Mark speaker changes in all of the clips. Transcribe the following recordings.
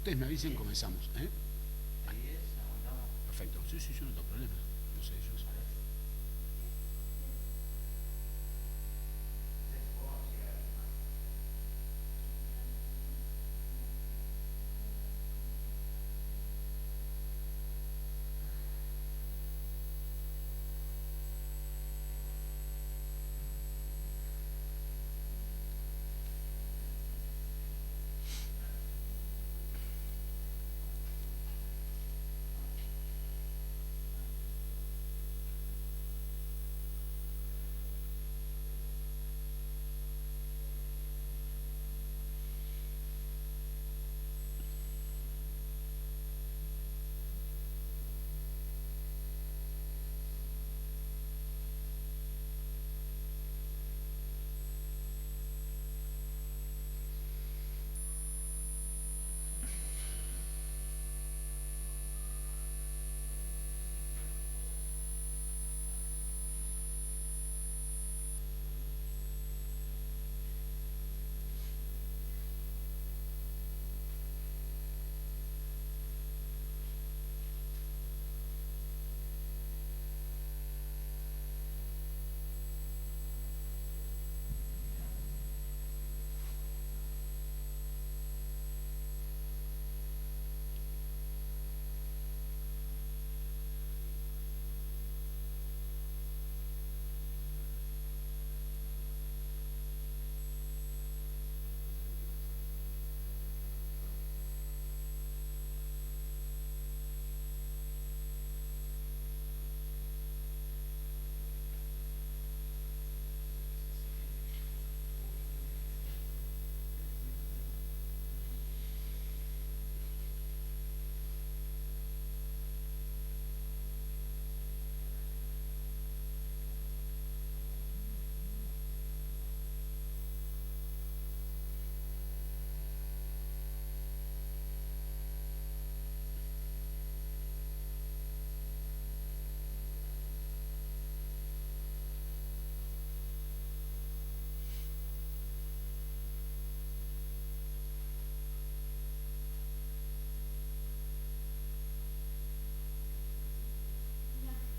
Speaker 1: ustedes me avisen, comenzamos. Perfecto. Sí, sí, yo no tengo problema. No sé, ellos.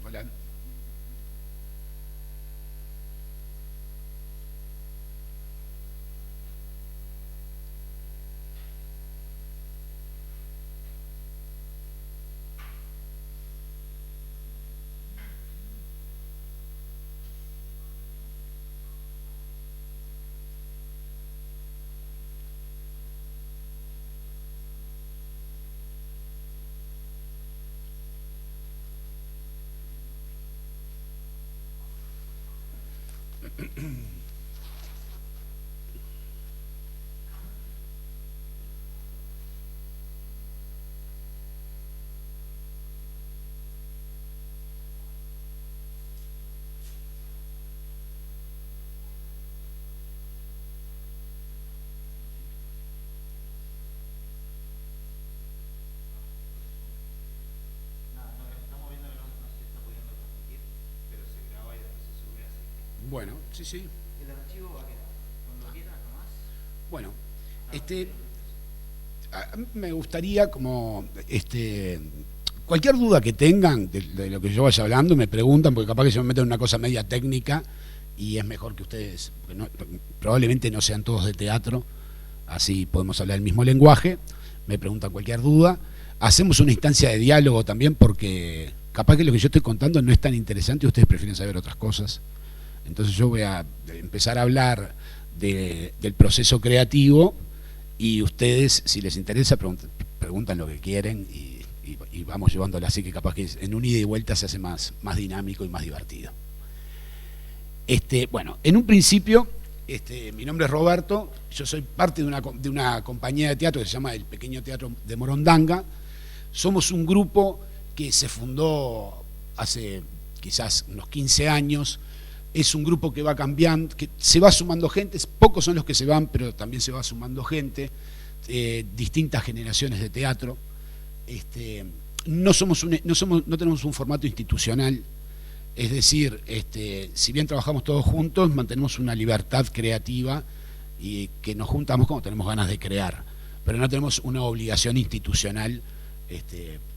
Speaker 1: Hola. Bueno, sí, sí.
Speaker 2: El archivo va a quedar. Cuando quieras nomás.
Speaker 1: Bueno,
Speaker 2: Ah,
Speaker 1: este,
Speaker 2: bien.
Speaker 1: a mí me gustaría como, cualquier duda que tengan de lo que yo vaya hablando, me preguntan, porque capaz que se me meten en una cosa media técnica y es mejor que ustedes, porque probablemente no sean todos de teatro, así podemos hablar el mismo lenguaje, me preguntan cualquier duda. Hacemos una instancia de diálogo también porque capaz que lo que yo estoy contando no es tan interesante y ustedes prefieren saber otras cosas. Entonces yo voy a empezar a hablar del proceso creativo y ustedes, si les interesa, preguntan lo que quieren y vamos llevándolo así, que capaz que en un ida y vuelta se hace más dinámico y más divertido. Bueno, en un principio, mi nombre es Roberto, yo soy parte de una compañía de teatro que se llama el Pequeño Teatro de Morondanga. Somos un grupo que se fundó hace quizás unos 15 años. Es un grupo que va cambiando, que se va sumando gente, pocos son los que se van, pero también se va sumando gente, distintas generaciones de teatro. No tenemos un formato institucional, es decir, si bien trabajamos todos juntos, mantenemos una libertad creativa y que nos juntamos cuando tenemos ganas de crear. pero no tenemos una obligación institucional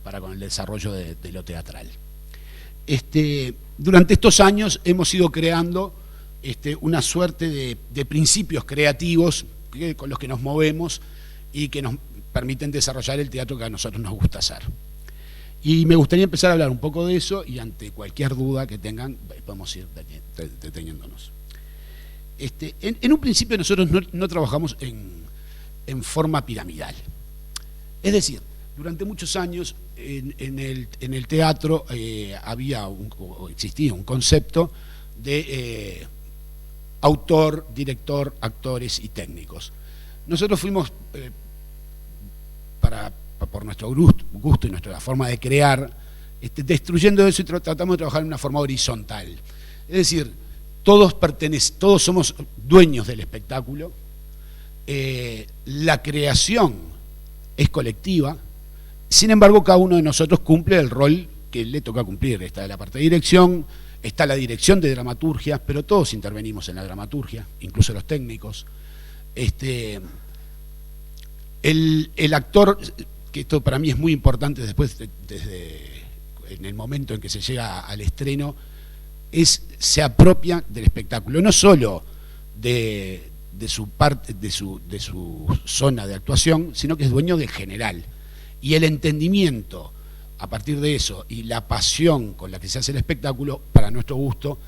Speaker 1: para con el desarrollo de lo teatral. Durante estos años hemos ido creando una suerte de principios creativos con los que nos movemos y que nos permiten desarrollar el teatro que a nosotros nos gusta hacer. Y me gustaría empezar a hablar un poco de eso, y ante cualquier duda que tengan podemos ir deteniéndonos. En un principio nosotros no trabajamos en forma piramidal. Es decir, durante muchos años en el teatro existía un concepto de autor, director, actores y técnicos. Nosotros fuimos, por nuestro gusto y nuestra forma de crear, destruyendo eso y tratamos de trabajar en una forma horizontal. Es decir, todos somos dueños del espectáculo, la creación es colectiva, sin embargo cada uno de nosotros cumple el rol que le toca cumplir. Está la parte de dirección, está la dirección de dramaturgia, pero todos intervenimos en la dramaturgia, incluso los técnicos. El actor, que esto para mí es muy importante después, en el momento en que se llega al estreno, se apropia del espectáculo, no solo de su zona de actuación, sino que es dueño del general. Y el entendimiento a partir de eso y la pasión con la que se hace el espectáculo, para nuestro gusto,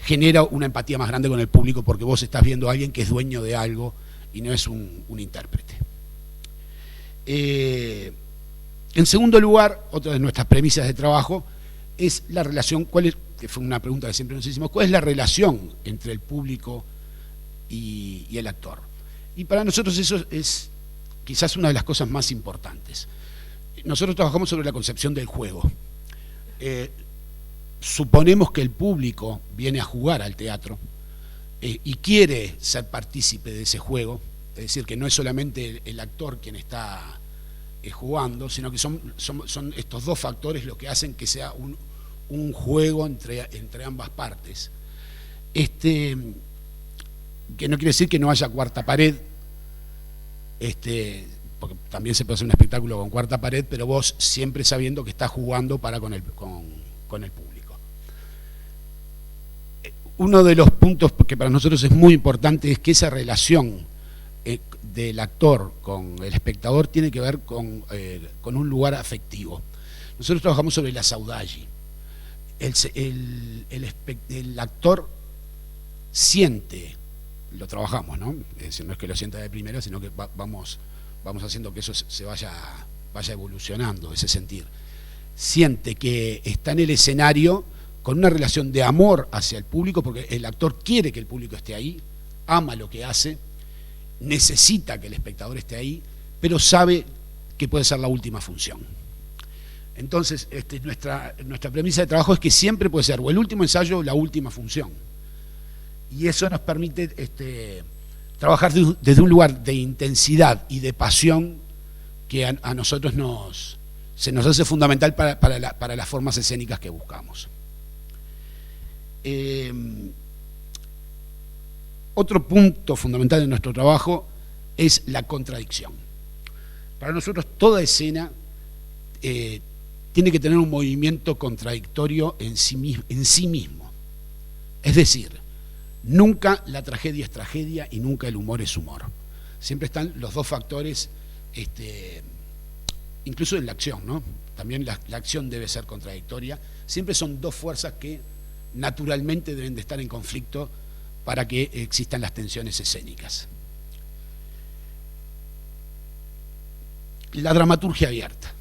Speaker 1: genera una empatía más grande con el público, porque vos estás viendo a alguien que es dueño de algo y no es un intérprete. En segundo lugar, otra de nuestras premisas de trabajo es la relación, que fue una pregunta que siempre nos hicimos, ¿cuál es la relación entre el público y el actor? Y para nosotros eso es quizás una de las cosas más importantes. Nosotros trabajamos sobre la concepción del juego. Suponemos que el público viene a jugar al teatro y quiere ser partícipe de ese juego, es decir, que no es solamente el actor quien está jugando, sino que son estos dos factores lo que hacen que sea un juego entre ambas partes. Que no quiere decir que no haya cuarta pared, porque también se puede hacer un espectáculo con cuarta pared, pero vos siempre sabiendo que estás jugando con el público. Uno de los puntos que para nosotros es muy importante es que esa relación del actor con el espectador tiene que ver con un lugar afectivo. Nosotros trabajamos sobre la saudade. El actor siente, lo trabajamos, ¿no? Es decir, no es que lo sienta de primera, sino que vamos haciendo que eso se vaya evolucionando, ese sentir. Siente que está en el escenario con una relación de amor hacia el público, porque el actor quiere que el público esté ahí, ama lo que hace, necesita que el espectador esté ahí, pero sabe que puede ser la última función. Entonces, nuestra premisa de trabajo es que siempre puede ser o el último ensayo o la última función. Y eso nos permite trabajar desde un lugar de intensidad y de pasión que a nosotros se nos hace fundamental para las formas escénicas que buscamos. Otro punto fundamental de nuestro trabajo es la contradicción. Para nosotros toda escena tiene que tener un movimiento contradictorio en sí mismo. Es decir, nunca la tragedia es tragedia y nunca el humor es humor. Siempre están los dos factores, incluso en la acción, ¿no? También la acción debe ser contradictoria. Siempre son dos fuerzas que naturalmente deben de estar en conflicto para que existan las tensiones escénicas. La dramaturgia abierta.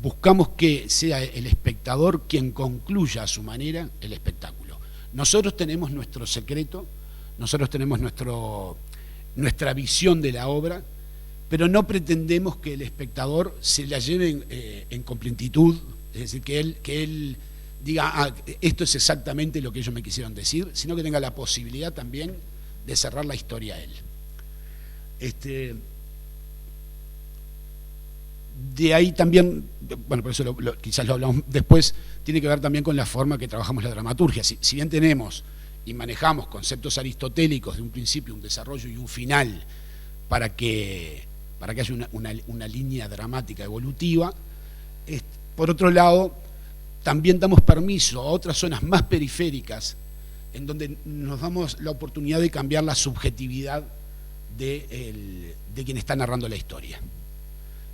Speaker 1: Buscamos que sea el espectador quien concluya a su manera el espectáculo. Nosotros tenemos nuestro secreto, nosotros tenemos nuestra visión de la obra, pero no pretendemos que el espectador se la lleve en completitud, es decir, que él diga, esto es exactamente lo que ellos me quisieron decir, sino que tenga la posibilidad también de cerrar la historia a él. De ahí también, bueno, por eso quizás lo hablamos después, tiene que ver también con la forma que trabajamos la dramaturgia. Si bien tenemos y manejamos conceptos aristotélicos de un principio, un desarrollo y un final para que haya una línea dramática evolutiva. Por otro lado, también damos permiso a otras zonas más periféricas en donde nos damos la oportunidad de cambiar la subjetividad de quien está narrando la historia.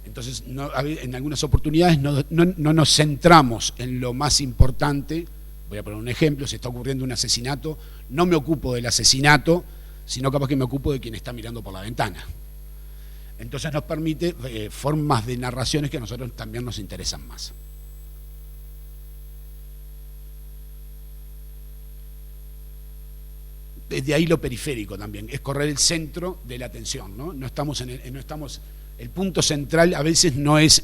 Speaker 1: Entonces, en algunas oportunidades no nos centramos en lo más importante. Voy a poner un ejemplo: si está ocurriendo un asesinato, no me ocupo del asesinato, sino capaz que me ocupo de quien está mirando por la ventana. Entonces nos permite formas de narraciones que a nosotros también nos interesan más. Desde ahí lo periférico también, es correr el centro de la atención, ¿no? El punto central a veces no es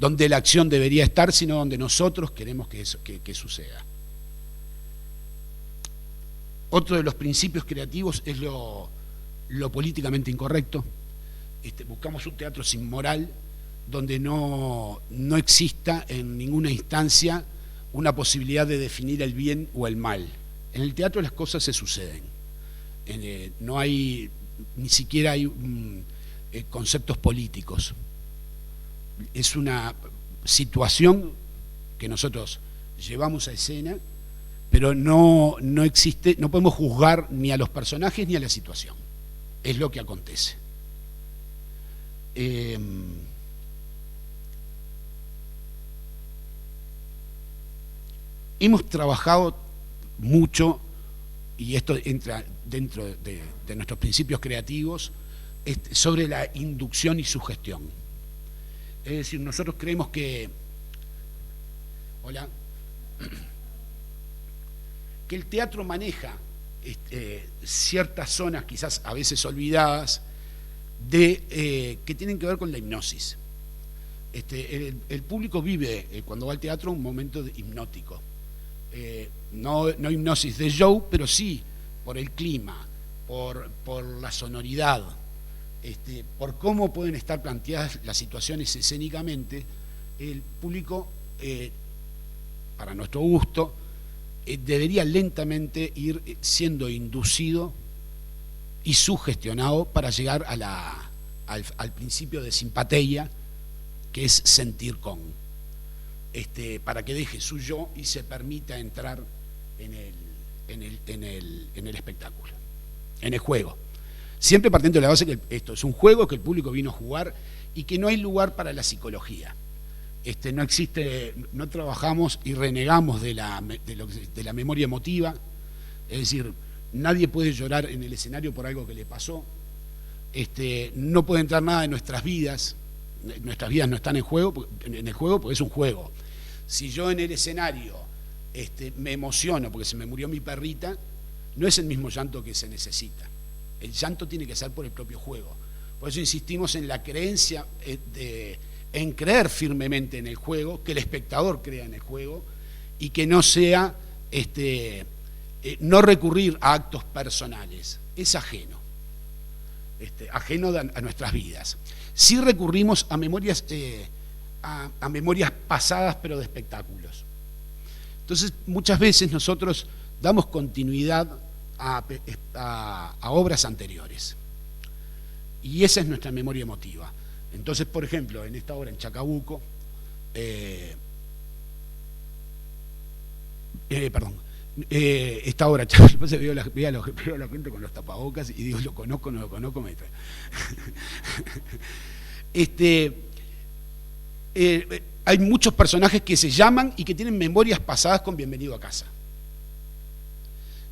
Speaker 1: donde la acción debería estar, sino donde nosotros queremos que suceda. Otro de los principios creativos es lo políticamente incorrecto. Buscamos un teatro sin moral, donde no exista en ninguna instancia una posibilidad de definir el bien o el mal. En el teatro las cosas se suceden. No hay, ni siquiera hay conceptos políticos. Es una situación que nosotros llevamos a escena, pero no existe, no podemos juzgar ni a los personajes ni a la situación. Es lo que acontece. Hemos trabajado mucho, y esto entra dentro de nuestros principios creativos, sobre la inducción y sugestión. Es decir, nosotros creemos que el teatro maneja ciertas zonas, quizás a veces olvidadas, que tienen que ver con la hipnosis. El público vive, cuando va al teatro, un momento hipnótico. No hipnosis de show, pero sí por el clima, por la sonoridad, por cómo pueden estar planteadas las situaciones escénicamente. El público, para nuestro gusto, debería lentamente ir siendo inducido y sugestionado para llegar al principio de simpatía, que es sentir con, para que deje su yo y se permita entrar en el espectáculo, en el juego. Siempre partiendo de la base que esto es un juego, que el público vino a jugar y que no hay lugar para la psicología. No existe, no trabajamos y renegamos de la memoria emotiva. Es decir, nadie puede llorar en el escenario por algo que le pasó. No puede entrar nada en nuestras vidas. Nuestras vidas no están en el juego porque es un juego. Si yo en el escenario me emociono porque se me murió mi perrita, no es el mismo llanto que se necesita. El llanto tiene que ser por el propio juego. Por eso insistimos en la creencia, en creer firmemente en el juego, que el espectador crea en el juego y que no sea, no recurrir a actos personales. Es ajeno, ajeno a nuestras vidas. Sí recurrimos a memorias pasadas, pero de espectáculos. Entonces, muchas veces nosotros damos continuidad a obras anteriores. Y esa es nuestra memoria emotiva. Entonces, por ejemplo, en esta obra en Chacabuco, esta obra, veo a la gente con los tapabocas y digo, lo conozco, no lo conozco, me trae. Hay muchos personajes que se llaman y que tienen memorias pasadas con Bienvenido a Casa.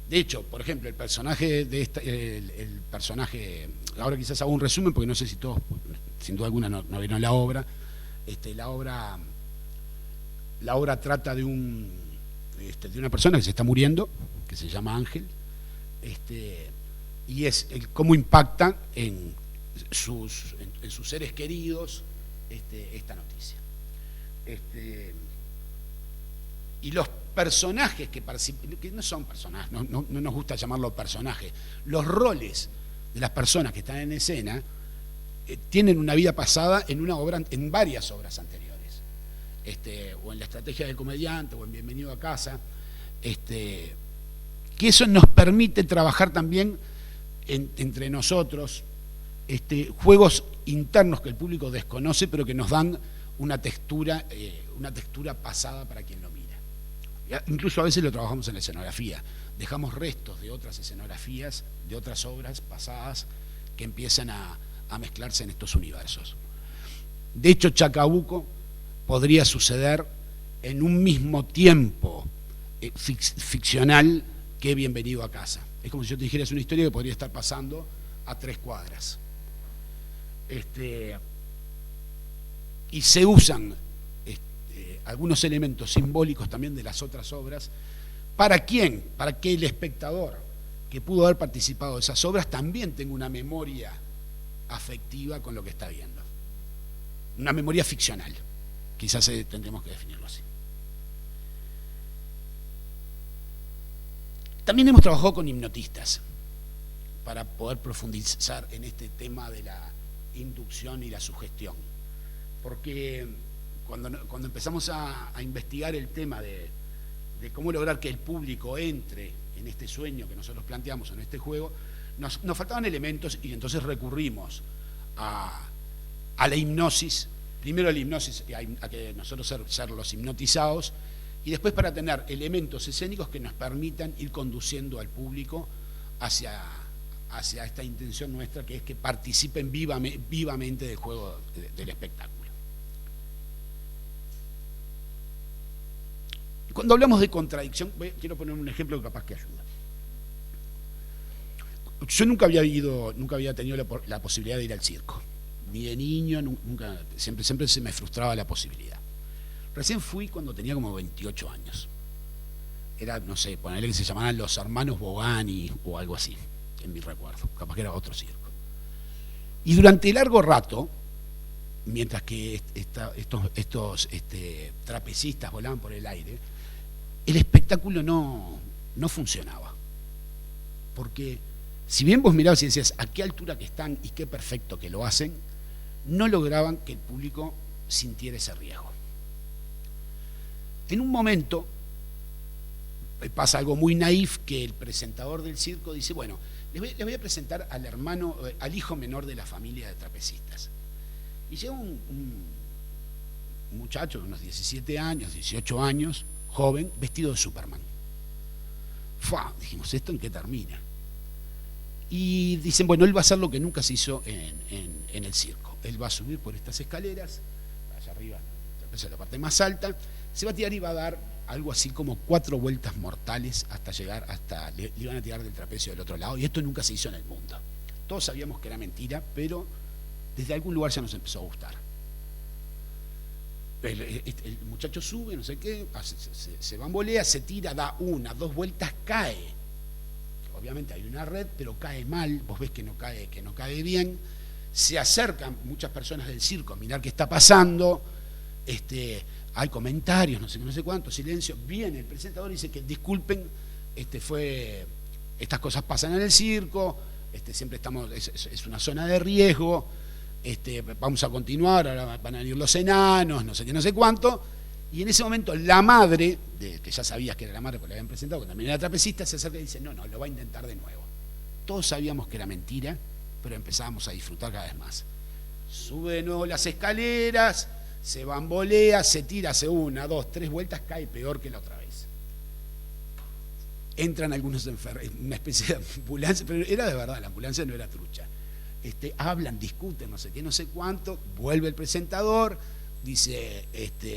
Speaker 1: De hecho, por ejemplo, el personaje, ahora quizás hago un resumen porque no sé si todos, sin duda alguna, no vieron la obra. La obra trata de una persona que se está muriendo, que se llama Ángel, y es cómo impacta en sus seres queridos esta noticia. Y los personajes que participan, que no son personajes, no nos gusta llamarlo personajes, los roles de las personas que están en escena tienen una vida pasada en varias obras anteriores, o en La estrategia del comediante, o en Bienvenido a Casa, que eso nos permite trabajar también entre nosotros juegos internos que el público desconoce, pero que nos dan una textura pasada para quien lo mira. Incluso a veces lo trabajamos en la escenografía. Dejamos restos de otras escenografías, de otras obras pasadas que empiezan a mezclarse en estos universos. De hecho, Chacabuco podría suceder en un mismo tiempo ficcional que Bienvenido a Casa. Es como si yo te dijera, es una historia que podría estar pasando a 3 cuadras. Y se usan algunos elementos simbólicos también de las otras obras. ¿Para quién? Para que el espectador que pudo haber participado de esas obras también tenga una memoria afectiva con lo que está viendo. Una memoria ficcional. Quizás tendremos que definirlo así. También hemos trabajado con hipnotistas para poder profundizar en este tema de la inducción y la sugestión. Porque cuando empezamos a investigar el tema de cómo lograr que el público entre en este sueño que nosotros planteamos en este juego, nos faltaban elementos y entonces recurrimos a la hipnosis. Primero a la hipnosis, a que nosotros ser los hipnotizados, y después para tener elementos escénicos que nos permitan ir conduciendo al público hacia esta intención nuestra, que es que participen vivamente del juego del espectáculo. Cuando hablamos de contradicción, quiero poner un ejemplo que capaz que ayuda. Yo nunca había tenido la posibilidad de ir al circo. Ni de niño, nunca, siempre se me frustraba la posibilidad. Recién fui cuando tenía como 28 años. Era, no sé, ponerle que se llamaban los hermanos Bogani o algo así, en mi recuerdo. Capaz que era otro circo. Y durante largo rato, mientras que estos trapecistas volaban por el aire, el espectáculo no funcionaba. Porque si bien vos mirabas y decías a qué altura que están y qué perfecto que lo hacen, no lograban que el público sintiera ese riesgo. En un momento pasa algo muy naif, que el presentador del circo dice, bueno, les voy a presentar al hijo menor de la familia de trapecistas. Y llega un muchacho de unos 17 años, 18 años, joven, vestido de Superman. Dijimos, ¿esto en qué termina? Y dicen, bueno, él va a hacer lo que nunca se hizo en el circo. Él va a subir por estas escaleras, allá arriba, en la parte más alta, se va a tirar y va a dar algo así como 4 vueltas mortales hasta llegar, le iban a tirar del trapecio del otro lado, y esto nunca se hizo en el mundo. Todos sabíamos que era mentira, pero desde algún lugar ya nos empezó a gustar. El muchacho sube, no sé qué, se bambolea, se tira, da 1, 2 vueltas, cae. Obviamente hay una red, pero cae mal, vos ves que no cae bien. Se acercan muchas personas del circo a mirar qué está pasando, hay comentarios, no sé cuánto, silencio. Viene el presentador y dice que disculpen, estas cosas pasan en el circo, siempre es una zona de riesgo, vamos a continuar, ahora van a venir los enanos, no sé qué, no sé cuánto. Y en ese momento la madre, que ya sabías que era la madre porque la habían presentado, que también era trapecista, se acerca y dice, no, lo va a intentar de nuevo. Todos sabíamos que era mentira, pero empezábamos a disfrutar cada vez más. Sube de nuevo las escaleras, se bambolea, se tira, hace 1, 2, 3 vueltas, cae peor que la otra vez. Entran algunos enfermos, una especie de ambulancia, pero era de verdad, la ambulancia no era trucha. Hablan, discuten, no sé qué, no sé cuánto, vuelve el presentador, dice,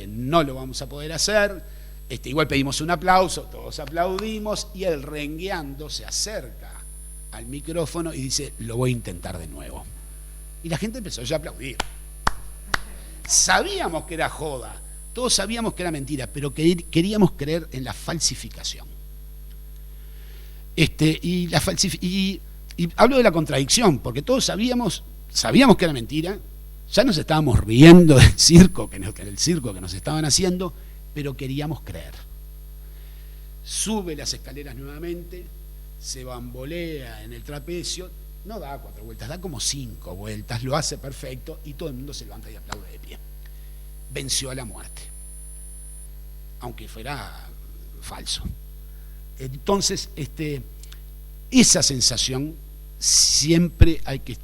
Speaker 1: no lo vamos a poder hacer, igual pedimos un aplauso, todos aplaudimos, y él rengueando se acerca al micrófono y dice, lo voy a intentar de nuevo. Y la gente empezó ya a aplaudir. Sabíamos que era joda, todos sabíamos que era mentira, pero queríamos creer en la falsificación. Y hablo de la contradicción, porque todos sabíamos que era mentira, ya nos estábamos riendo del circo, del circo que nos estaban haciendo, pero queríamos creer. Sube las escaleras nuevamente, se bambolea en el trapecio, no da 4 vueltas, da como 5 vueltas, lo hace perfecto y todo el mundo se levanta y aplaude de pie. Venció a la muerte, aunque fuera falso. Entonces, esa sensación siempre hay que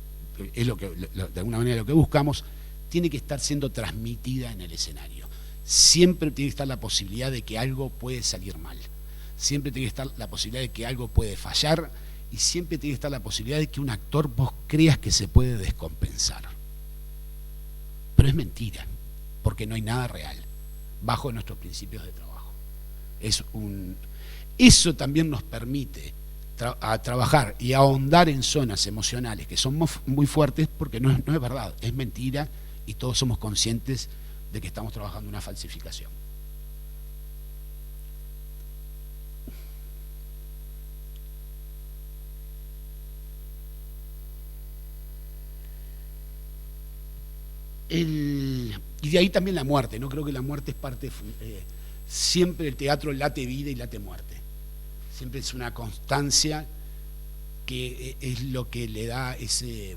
Speaker 1: es lo que de alguna manera lo que buscamos, tiene que estar siendo transmitida en el escenario. Siempre tiene que estar la posibilidad de que algo puede salir mal. Siempre tiene que estar la posibilidad de que algo puede fallar y siempre tiene que estar la posibilidad de que un actor vos creas que se puede descompensar. Pero es mentira, porque no hay nada real, bajo nuestros principios de trabajo. Eso también nos permite trabajar y ahondar en zonas emocionales que son muy fuertes, porque no es verdad, es mentira y todos somos conscientes de que estamos trabajando una falsificación. Y de ahí también la muerte, ¿no? Creo que la muerte es parte, siempre el teatro late vida y late muerte. Siempre es una constancia que es lo que le da ese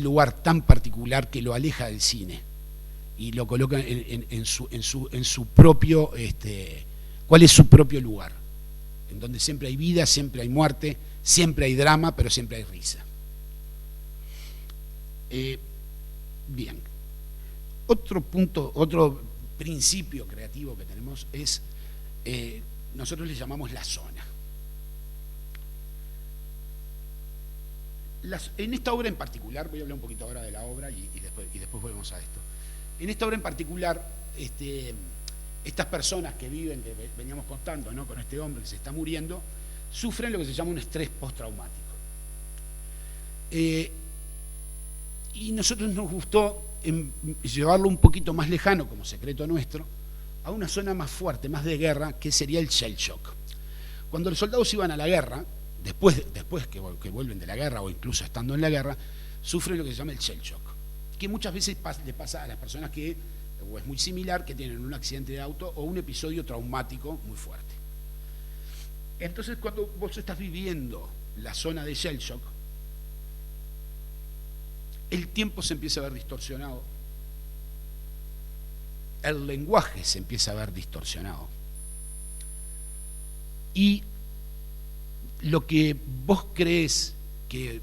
Speaker 1: lugar tan particular que lo aleja del cine y lo coloca en su propio, ¿cuál es su propio lugar? En donde siempre hay vida, siempre hay muerte, siempre hay drama, pero siempre hay risa. Bien. Otro punto, otro principio creativo que tenemos es, nosotros le llamamos la zona. En esta obra en particular, voy a hablar un poquito ahora de la obra y después volvemos a esto. En esta obra en particular, estas personas que viven, que veníamos contando, ¿no?, con este hombre que se está muriendo, sufren lo que se llama un estrés postraumático. Y nosotros nos gustó llevarlo un poquito más lejano, como secreto nuestro, a una zona más fuerte, más de guerra, que sería el shell shock. Cuando los soldados iban a la guerra, después que vuelven de la guerra o incluso estando en la guerra, sufren lo que se llama el shell shock, que muchas veces le pasa a las personas que, o es muy similar, que tienen un accidente de auto o un episodio traumático muy fuerte. Entonces, cuando vos estás viviendo la zona de shell shock, el tiempo se empieza a ver distorsionado, el lenguaje se empieza a ver distorsionado, y lo que vos crees que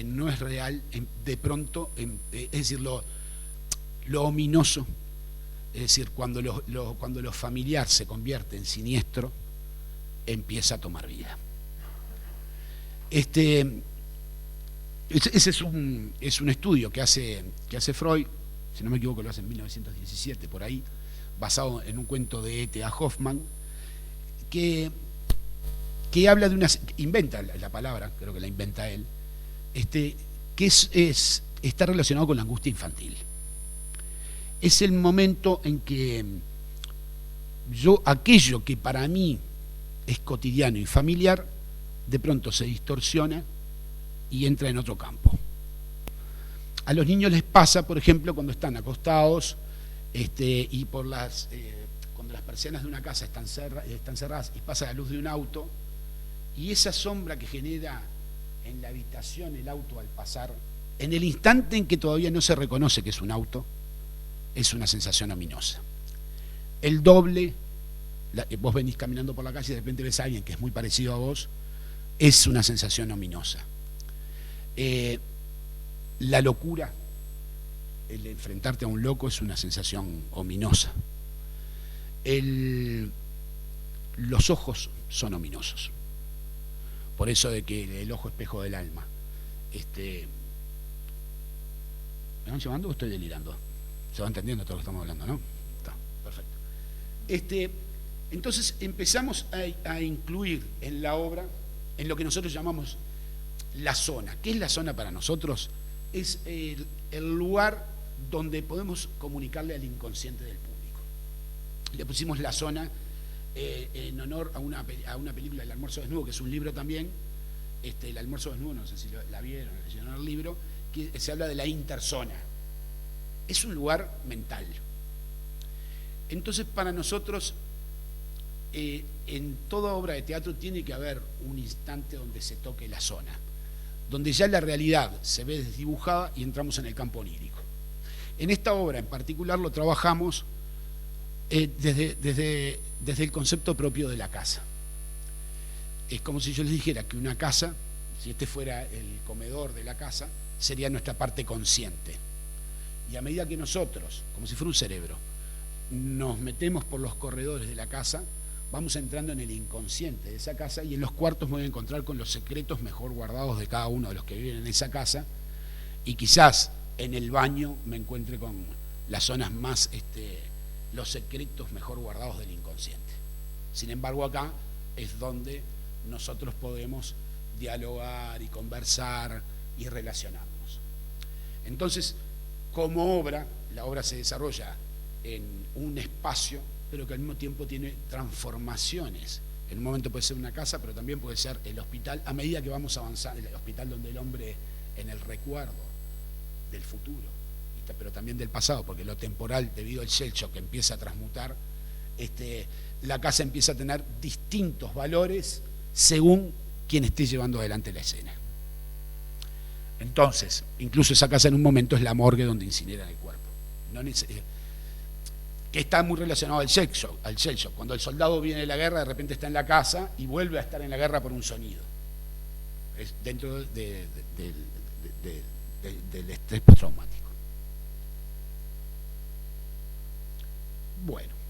Speaker 1: no es real, de pronto, es decir, lo ominoso, es decir, cuando lo familiar se convierte en siniestro, empieza a tomar vida. Ese es un estudio que hace Freud, si no me equivoco lo hace en 1917, por ahí, basado en un cuento de E.T.A. Hoffmann, que habla de inventa la palabra, creo que la inventa él, que está relacionado con la angustia infantil. Es el momento en que aquello que para mí es cotidiano y familiar, de pronto se distorsiona y entra en otro campo. A los niños les pasa, por ejemplo, cuando están acostados y cuando las persianas de una casa están cerradas y pasa la luz de un auto, y esa sombra que genera en la habitación el auto al pasar, en el instante en que todavía no se reconoce que es un auto, es una sensación ominosa. El doble, vos venís caminando por la calle y de repente ves a alguien que es muy parecido a vos, es una sensación ominosa. La locura, el enfrentarte a un loco, es una sensación ominosa. Los ojos son ominosos. Por eso de que el ojo espejo del alma. ¿Me van llevando o estoy delirando? Se va entendiendo todo lo que estamos hablando, ¿no? Está, perfecto. Entonces empezamos a incluir en la obra, en lo que nosotros llamamos la zona. ¿Qué es la zona para nosotros? Es el lugar donde podemos comunicarle al inconsciente del público. Le pusimos la zona en honor a una película, El almuerzo desnudo, que es un libro también. El almuerzo desnudo, no sé si la vieron, leyeron el libro, que se habla de la interzona. Es un lugar mental. Entonces, para nosotros, en toda obra de teatro tiene que haber un instante donde se toque la zona, donde ya la realidad se ve desdibujada y entramos en el campo onírico. En esta obra en particular lo trabajamos desde el concepto propio de la casa. Es como si yo les dijera que una casa si este fuera el comedor de la casa, sería nuestra parte consciente. Y a medida que nosotros, como si fuera un cerebro, nos metemos por los corredores de la casa, vamos entrando en el inconsciente de esa casa, y en los cuartos me voy a encontrar con los secretos mejor guardados de cada uno de los que viven en esa casa, y quizás en el baño me encuentre con las zonas más, los secretos mejor guardados del inconsciente. Sin embargo, acá es donde nosotros podemos dialogar y conversar y relacionarnos. Entonces, como obra, la obra se desarrolla en un espacio, pero que al mismo tiempo tiene transformaciones. En un momento puede ser una casa, pero también puede ser el hospital, a medida que vamos avanzando, el hospital donde el hombre, en el recuerdo del futuro, pero también del pasado, porque lo temporal, debido al shell shock, que empieza a transmutar, la casa empieza a tener distintos valores según quien esté llevando adelante la escena. Entonces, incluso esa casa en un momento es la morgue donde incineran el cuerpo. Que está muy relacionado al shell shock. Cuando el soldado viene de la guerra, de repente está en la casa y vuelve a estar en la guerra por un sonido. Es dentro del estrés postraumático. Bueno.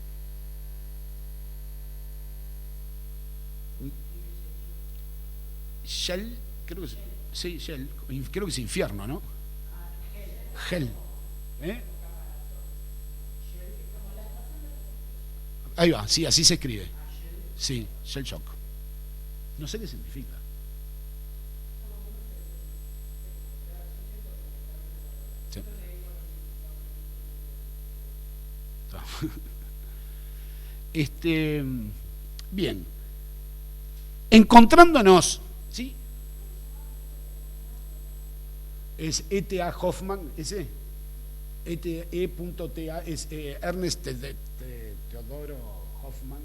Speaker 1: Shell, creo que sí, Shell, creo que es infierno, ¿no? Hell. Ahí va, sí, así se escribe. Sí, shell shock. No sé qué significa. Sí. Bien. Encontrándonos, ¿sí? Es E.T.A. Hoffman, ese. E.T.A. es Ernest Teodoro Hoffman,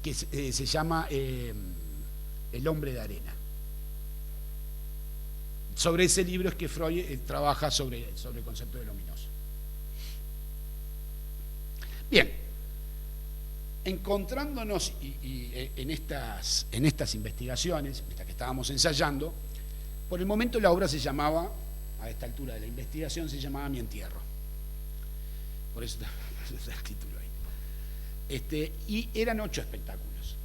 Speaker 1: que se llama El hombre de arena. Sobre ese libro es que Freud trabaja sobre el concepto de luminoso. Bien, encontrándonos en estas investigaciones, estas que estábamos ensayando, por el momento la obra se llamaba, a esta altura de la investigación, se llamaba Mi entierro. Por eso está el título ahí. Y eran 8 espectáculos.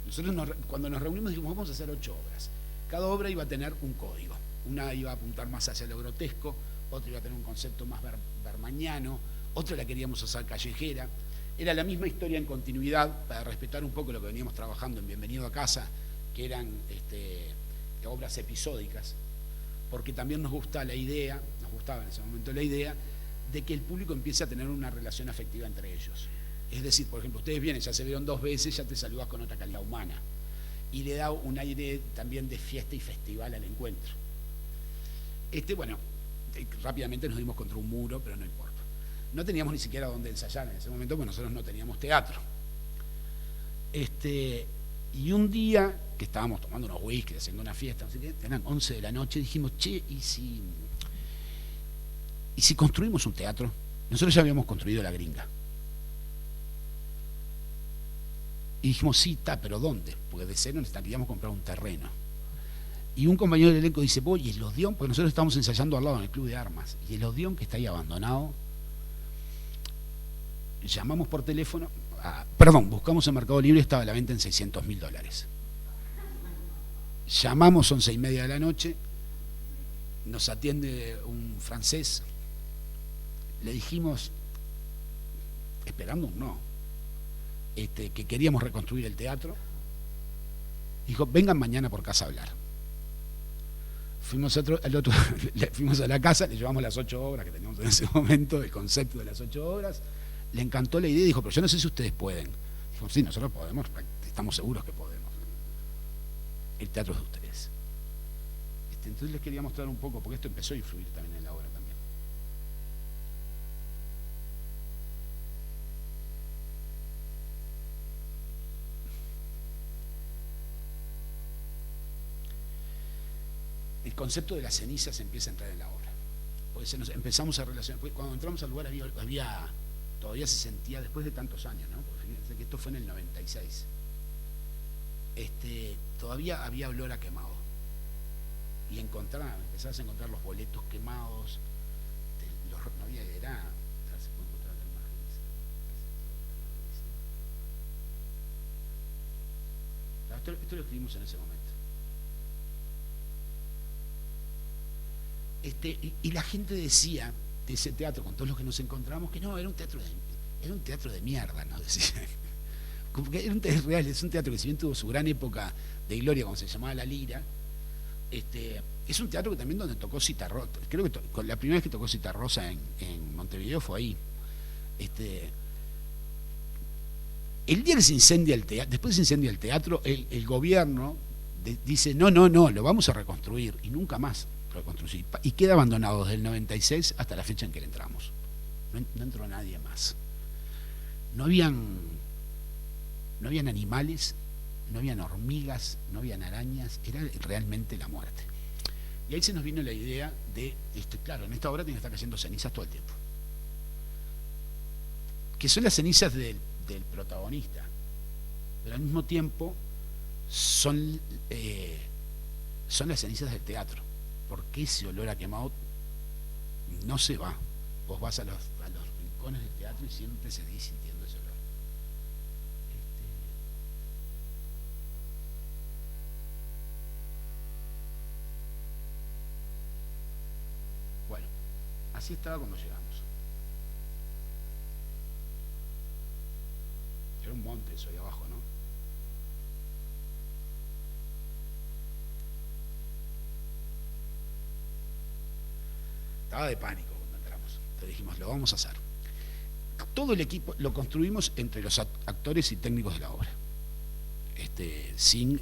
Speaker 1: Nosotros cuando nos reunimos dijimos, vamos a hacer 8 obras. Cada obra iba a tener un código. Una iba a apuntar más hacia lo grotesco, otra iba a tener un concepto más bermañano, otra la queríamos hacer callejera. Era la misma historia en continuidad, para respetar un poco lo que veníamos trabajando en Bienvenido a Casa, que eran obras episódicas, porque también nos gustaba en ese momento la idea de que el público empiece a tener una relación afectiva entre ellos. Es decir, por ejemplo, ustedes vienen, ya se vieron 2 veces, ya te saludas con otra calidad humana. Y le da un aire también de fiesta y festival al encuentro. Bueno, rápidamente nos dimos contra un muro, pero no importa. No teníamos ni siquiera dónde ensayar en ese momento, porque nosotros no teníamos teatro. Y un día que estábamos tomando unos whisky, haciendo una fiesta, no sé qué, eran 11 de la noche, dijimos, che, ¿y si construimos un teatro? Nosotros ya habíamos construido La Gringa. Y dijimos, sí, pero ¿dónde? Porque de cero necesitaríamos comprar un terreno. Y un compañero del elenco dice, y el Odeón, porque nosotros estamos ensayando al lado en el Club de Armas, y el Odeón que está ahí abandonado, llamamos por teléfono, buscamos en Mercado Libre, estaba a la venta en $600.000. Llamamos 11:30 de la noche, nos atiende un francés, le dijimos, esperando un no, que queríamos reconstruir el teatro. Dijo, vengan mañana por casa a hablar. Fuimos fuimos a la casa, le llevamos las 8 obras que teníamos en ese momento, el concepto de las 8 obras, le encantó la idea y dijo, pero yo no sé si ustedes pueden. Dijimos, sí, nosotros podemos, estamos seguros que podemos. El teatro es de ustedes. Entonces les quería mostrar un poco, porque esto empezó a influir también en la obra también. El concepto de las cenizas empieza a entrar en la obra. Porque empezamos a relacionar, cuando entramos al lugar todavía se sentía, después de tantos años, ¿no? Porque fíjense que esto fue en el 96. todavía había olor a quemado. Y empezabas a encontrar los boletos quemados, no había, era, a ver si puedo encontrar la imagen. Esto lo escribimos en ese momento. Y la gente decía de ese teatro, con todos los que nos encontramos, que no, era un teatro de mierda, ¿no? Decía. Como que era un teatro real, es un teatro que si bien tuvo su gran época de gloria cuando se llamaba La Lira, es un teatro que también donde tocó Citarrosa. Creo que la primera vez que tocó Citarrosa en Montevideo fue ahí. El día que se incendia el teatro, después se incendia el teatro, el gobierno dice, no, lo vamos a reconstruir, y nunca más reconstruir. Y queda abandonado desde el 96 hasta la fecha en que le entramos. No entró nadie más. No habían animales, no habían hormigas, no habían arañas, era realmente la muerte. Y ahí se nos vino la idea de, claro, en esta obra tiene que estar cayendo cenizas todo el tiempo. Que son las cenizas del protagonista, pero al mismo tiempo son las cenizas del teatro, porque ese olor a quemado no se va. Vos vas a los rincones del teatro y siempre seguís sintiendo ese olor. Bueno, así estaba cuando llegamos. Era un monte eso ahí abajo, ¿no? Estaba de pánico cuando entramos. Entonces dijimos, lo vamos a hacer. Todo el equipo lo construimos entre los actores y técnicos de la obra. Sin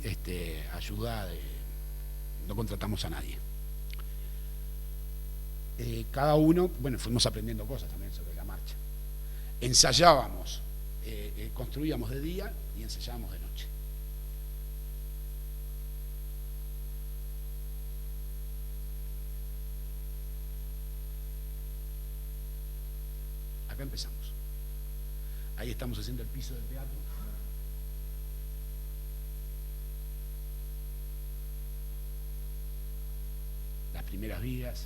Speaker 1: ayuda no contratamos a nadie. Cada uno, bueno, fuimos aprendiendo cosas también sobre la marcha. Ensayábamos, construíamos de día y ensayábamos de noche. Acá empezamos. Ahí estamos haciendo el piso del teatro. Las primeras vigas.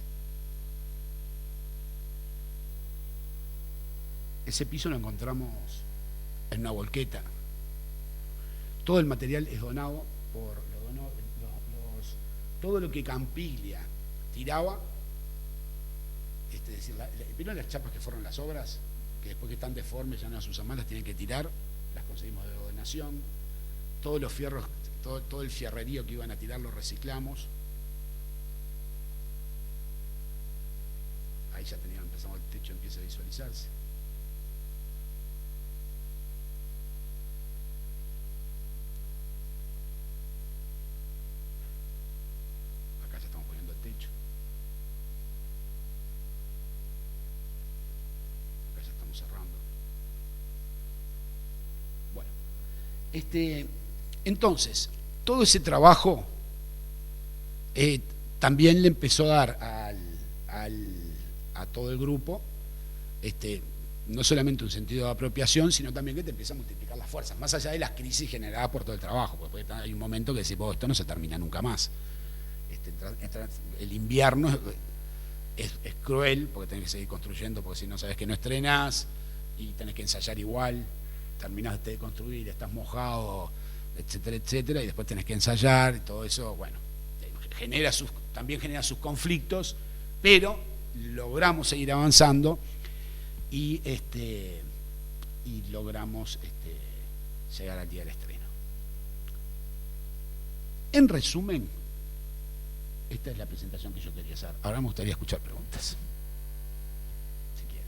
Speaker 1: Ese piso lo encontramos en una volqueta. Todo el material es donado todo lo que Campiglia tiraba, es decir, ¿vieron las chapas que fueron las obras? Que después que están deformes ya no las usan más, las tienen que tirar, las conseguimos de donación. Todos los fierros, todo el fierrerío que iban a tirar lo reciclamos. Ahí ya empezamos, el techo empieza a visualizarse. Acá ya estamos poniendo el techo. Acá ya estamos cerrando. Bueno, entonces, todo ese trabajo también le empezó a dar a todo el grupo no solamente un sentido de apropiación, sino también que te empieza a multiplicar las fuerzas, más allá de las crisis generadas por todo el trabajo, porque hay un momento que decís, esto no se termina nunca más. El invierno es cruel, porque tenés que seguir construyendo, porque si no sabes que no estrenás, y tenés que ensayar igual, terminaste de construir, estás mojado, etcétera, etcétera, y después tenés que ensayar, y todo eso, bueno, también genera sus conflictos, pero logramos seguir avanzando y logramos llegar al día del estreno. En resumen, esta es la presentación que yo quería hacer. Ahora me gustaría escuchar preguntas, si quieren.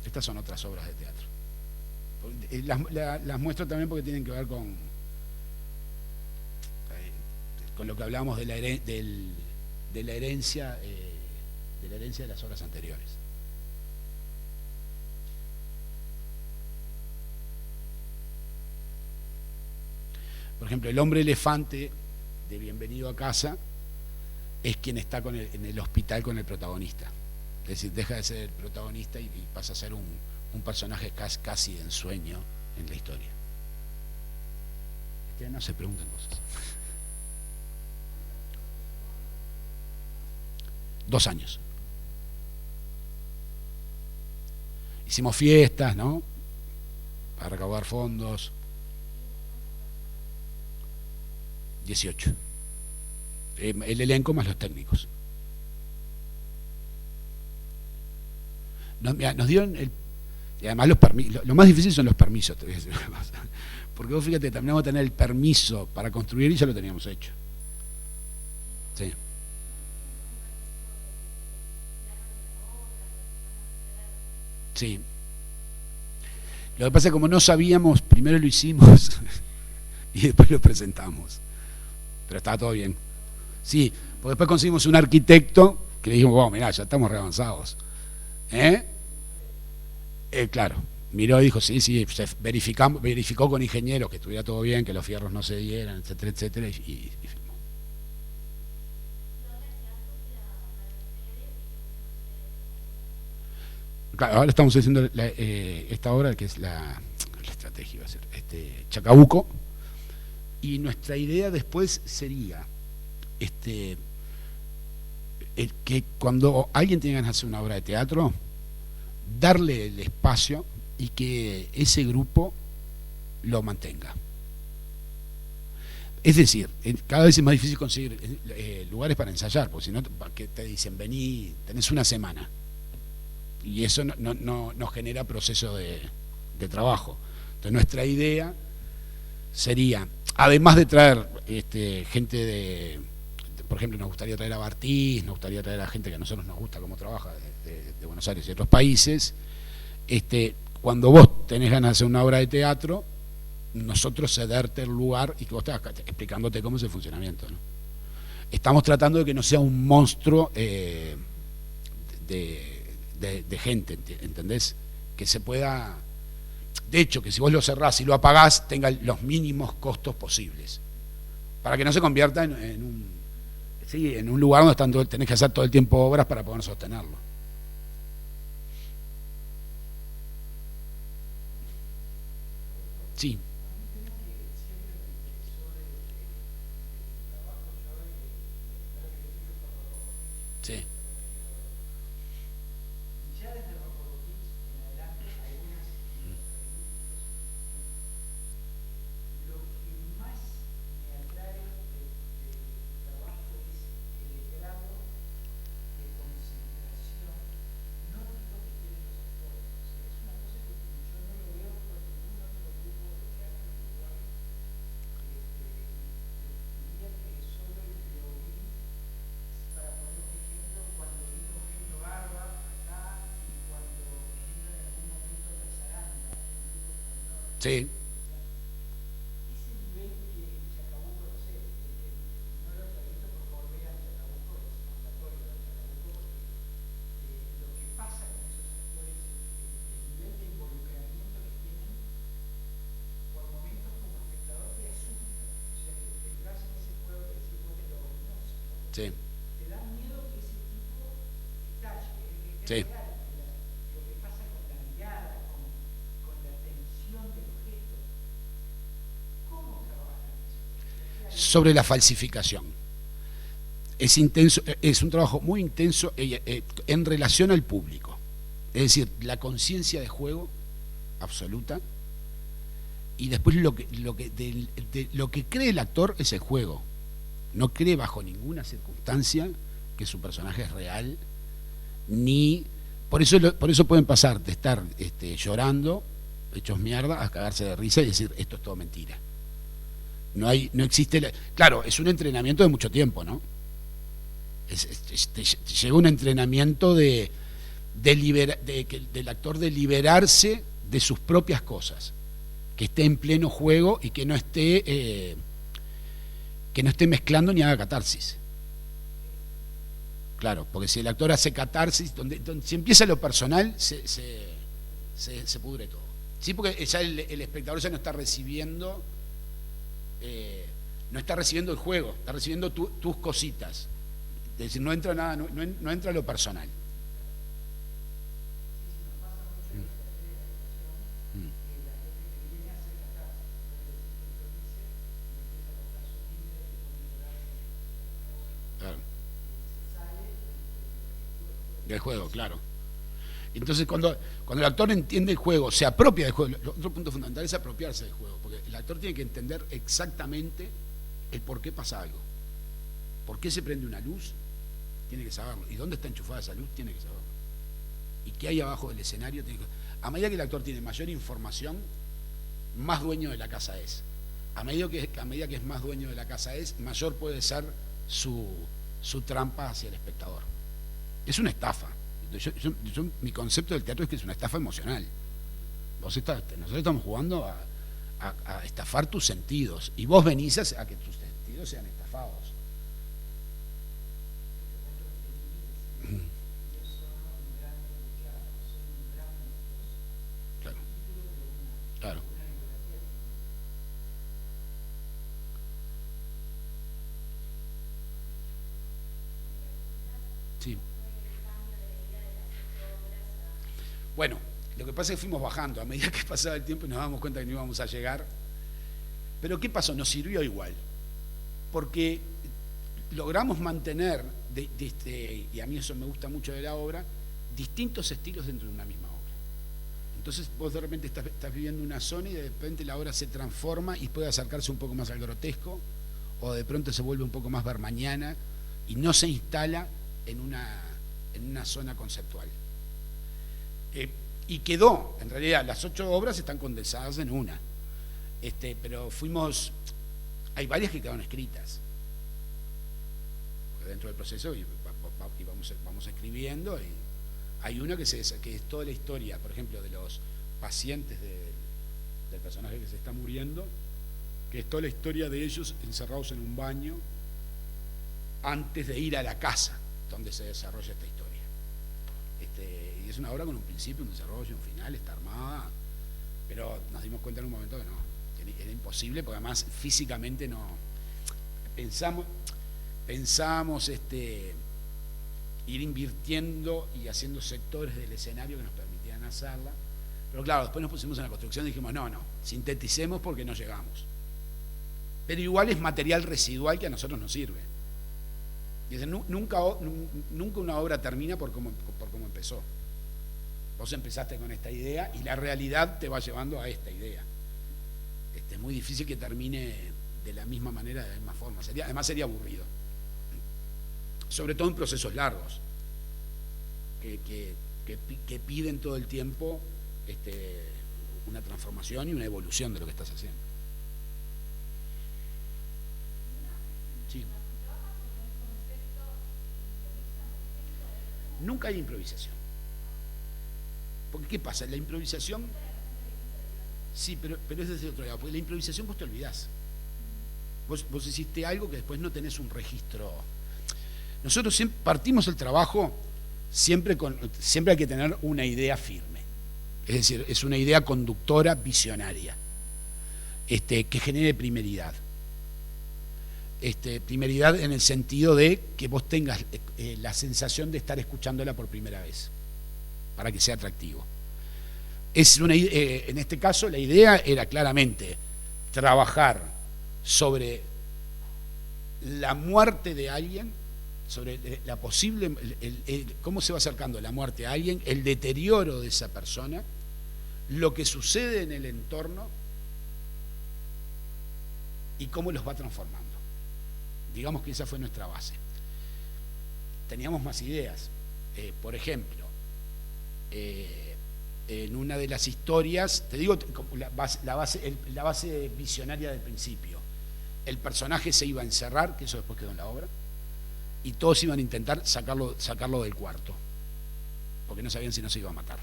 Speaker 1: Estas son otras obras de teatro. Las muestro también porque tienen que ver con lo que hablábamos de la herencia de las obras anteriores. Por ejemplo, el hombre elefante de Bienvenido a Casa es quien está en el hospital con el protagonista. Es decir, deja de ser el protagonista y pasa a ser un personaje casi de ensueño en la historia. No se preguntan cosas. 2 años. Hicimos fiestas, ¿no? Para recaudar fondos. 18. El elenco más los técnicos. Nos dieron y además los permisos. Lo más difícil son los permisos, te voy a decir una cosa. Porque vos fíjate, terminamos de tener el permiso para construir y ya lo teníamos hecho. Sí. Sí. Lo que pasa es que como no sabíamos, primero lo hicimos y después lo presentamos. Pero estaba todo bien. Sí, porque después conseguimos un arquitecto que le dijimos, wow, mirá, ya estamos re avanzados. Claro, miró y dijo, sí, verificó con ingenieros que estuviera todo bien, que los fierros no se dieran, etcétera, etcétera, y firmó. Claro, ahora estamos haciendo esta obra que es la estrategia, va a ser Chacabuco, y nuestra idea después sería que cuando alguien tenga ganas de hacer una obra de teatro, darle el espacio y que ese grupo lo mantenga. Es decir, cada vez es más difícil conseguir lugares para ensayar, porque si no, que te dicen, vení, tenés una semana. Y eso no genera proceso de trabajo. Entonces nuestra idea sería, además de traer gente por ejemplo, nos gustaría traer a Bartiz, nos gustaría traer a gente que a nosotros nos gusta cómo trabaja de Buenos Aires y otros países. Cuando vos tenés ganas de hacer una obra de teatro, nosotros cederte el lugar y que vos estás explicándote cómo es el funcionamiento, ¿no? Estamos tratando de que no sea un monstruo de gente, ¿entendés? Que se pueda, de hecho, que si vos lo cerrás y lo apagás, tenga los mínimos costos posibles, para que no se convierta en un lugar donde tenés que hacer todo el tiempo obras para poder sostenerlo. Sí. Sí. Sí. Sí.
Speaker 2: Te da miedo que ese tipo estalle, es
Speaker 1: Sí.
Speaker 2: real, lo que pasa con la mirada, con la tensión de los gestos. ¿Cómo trabajan eso?
Speaker 1: Sobre la falsificación. Es intenso, es un trabajo muy intenso en relación al público. Es decir, la conciencia de juego absoluta, y después lo que cree el actor es el juego. No cree bajo ninguna circunstancia que su personaje es real, ni por eso pueden pasar de estar llorando, hechos mierda, a cagarse de risa y decir esto es todo mentira. No existe claro, es un entrenamiento de mucho tiempo, ¿no? Lleva un entrenamiento del actor de liberarse de sus propias cosas, que esté en pleno juego y que no esté mezclando ni haga catarsis. Claro, porque si el actor hace catarsis, donde si empieza lo personal, se pudre todo. Sí, porque ya el espectador ya no está recibiendo el juego, está recibiendo tus cositas. Es decir, no entra nada, no entra lo personal. Del juego, claro. Entonces, cuando el actor entiende el juego, se apropia del juego, el otro punto fundamental es apropiarse del juego, porque el actor tiene que entender exactamente el por qué pasa algo. ¿Por qué se prende una luz? Tiene que saberlo. ¿Y dónde está enchufada esa luz? Tiene que saberlo. ¿Y qué hay abajo del escenario? A medida que el actor tiene mayor información, más dueño de la casa es. A medida que es más dueño de la casa es, mayor puede ser su trampa hacia el espectador. Es una estafa. Mi concepto del teatro es que es una estafa emocional. Nosotros estamos jugando a estafar tus sentidos, y vos venís a que tus sentidos sean estafados. Claro, claro. Sí. Bueno, lo que pasa es que fuimos bajando a medida que pasaba el tiempo y nos dábamos cuenta que no íbamos a llegar. Pero ¿qué pasó? Nos sirvió igual, porque logramos mantener, y a mí eso me gusta mucho de la obra, distintos estilos dentro de una misma obra. Entonces vos de repente estás viviendo una zona y de repente la obra se transforma y puede acercarse un poco más al grotesco, o de pronto se vuelve un poco más bermaniana y no se instala en una zona conceptual. Y quedó, en realidad, las 8 obras están condensadas en una. Pero hay varias que quedaron escritas dentro del proceso y vamos escribiendo. Y hay una que es toda la historia, por ejemplo, de los pacientes del personaje que se está muriendo, que es toda la historia de ellos encerrados en un baño antes de ir a la casa donde se desarrolla esta historia. Y es una obra con un principio, un desarrollo, un final, está armada, pero nos dimos cuenta en un momento que no, era imposible, porque además físicamente no pensamos ir invirtiendo y haciendo sectores del escenario que nos permitían hacerla, pero claro, después nos pusimos en la construcción y dijimos no, sinteticemos porque no llegamos, pero igual es material residual que a nosotros nos sirve. Dicen, nunca una obra termina por cómo empezó. Vos empezaste con esta idea y la realidad te va llevando a esta idea. Es muy difícil que termine de la misma manera, de la misma forma. Además sería aburrido. Sobre todo en procesos largos, que piden todo el tiempo una transformación y una evolución de lo que estás haciendo. Sí. Nunca hay improvisación. Porque ¿qué pasa? La improvisación, sí, pero es desde otro lado, porque la improvisación vos te olvidás. Vos hiciste algo que después no tenés un registro. Nosotros siempre partimos el trabajo, siempre hay que tener una idea firme. Es decir, es una idea conductora, visionaria, que genere primeridad. Primeridad en el sentido de que vos tengas la sensación de estar escuchándola por primera vez, para que sea atractivo. En este caso la idea era claramente trabajar sobre la muerte de alguien, sobre la posible, cómo se va acercando la muerte a alguien, el deterioro de esa persona, lo que sucede en el entorno y cómo los va transformando. Digamos que esa fue nuestra base. Teníamos más ideas. Por ejemplo, en una de las historias, te digo la base visionaria del principio, el personaje se iba a encerrar, que eso después quedó en la obra, y todos iban a intentar sacarlo del cuarto, porque no sabían si no se iba a matar.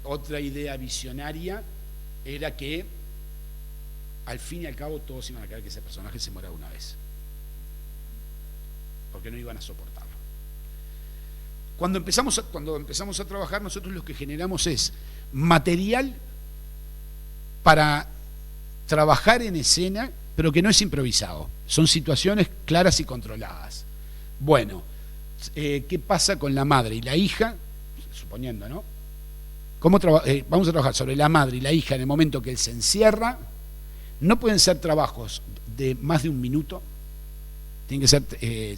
Speaker 1: Otra idea visionaria era que al fin y al cabo todos iban a querer que ese personaje se muera una vez, porque no iban a soportarlo. Cuando empezamos a trabajar, nosotros lo que generamos es material para trabajar en escena, pero que no es improvisado. Son situaciones claras y controladas. Bueno, ¿qué pasa con la madre y la hija? Suponiendo, ¿no? Vamos a trabajar sobre la madre y la hija en el momento que él se encierra. No pueden ser trabajos de más de 1 minuto, Tienen que ser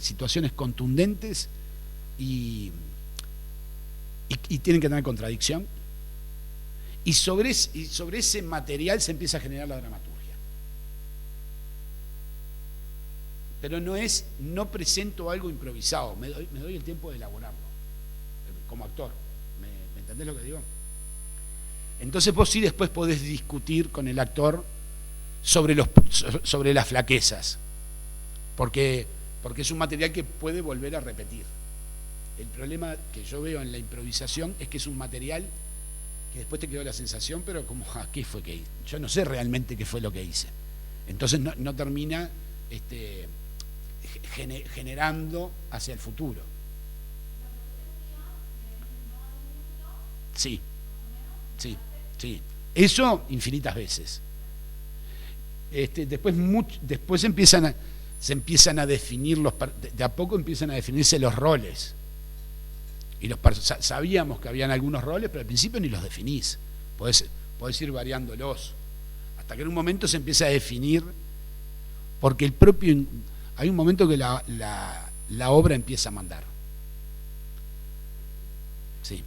Speaker 1: situaciones contundentes y tienen que tener contradicción. Y sobre ese material se empieza a generar la dramaturgia. Pero no presento algo improvisado, me doy el tiempo de elaborarlo, como actor. ¿Me entendés lo que digo? Entonces vos sí después podés discutir con el actor sobre las flaquezas, porque es un material que puede volver a repetir. El problema que yo veo en la improvisación es que es un material que después te quedó la sensación, pero como, ¿qué fue que hice? Yo no sé realmente qué fue lo que hice. Entonces no termina generando hacia el futuro. Sí, sí, sí. Eso infinitas veces. Después se empiezan a definir de a poco empiezan a definirse los roles. Y sabíamos que habían algunos roles, pero al principio ni los definís. Podés ir variándolos. Hasta que en un momento se empieza a definir, porque hay un momento que la obra empieza a mandar. Sí.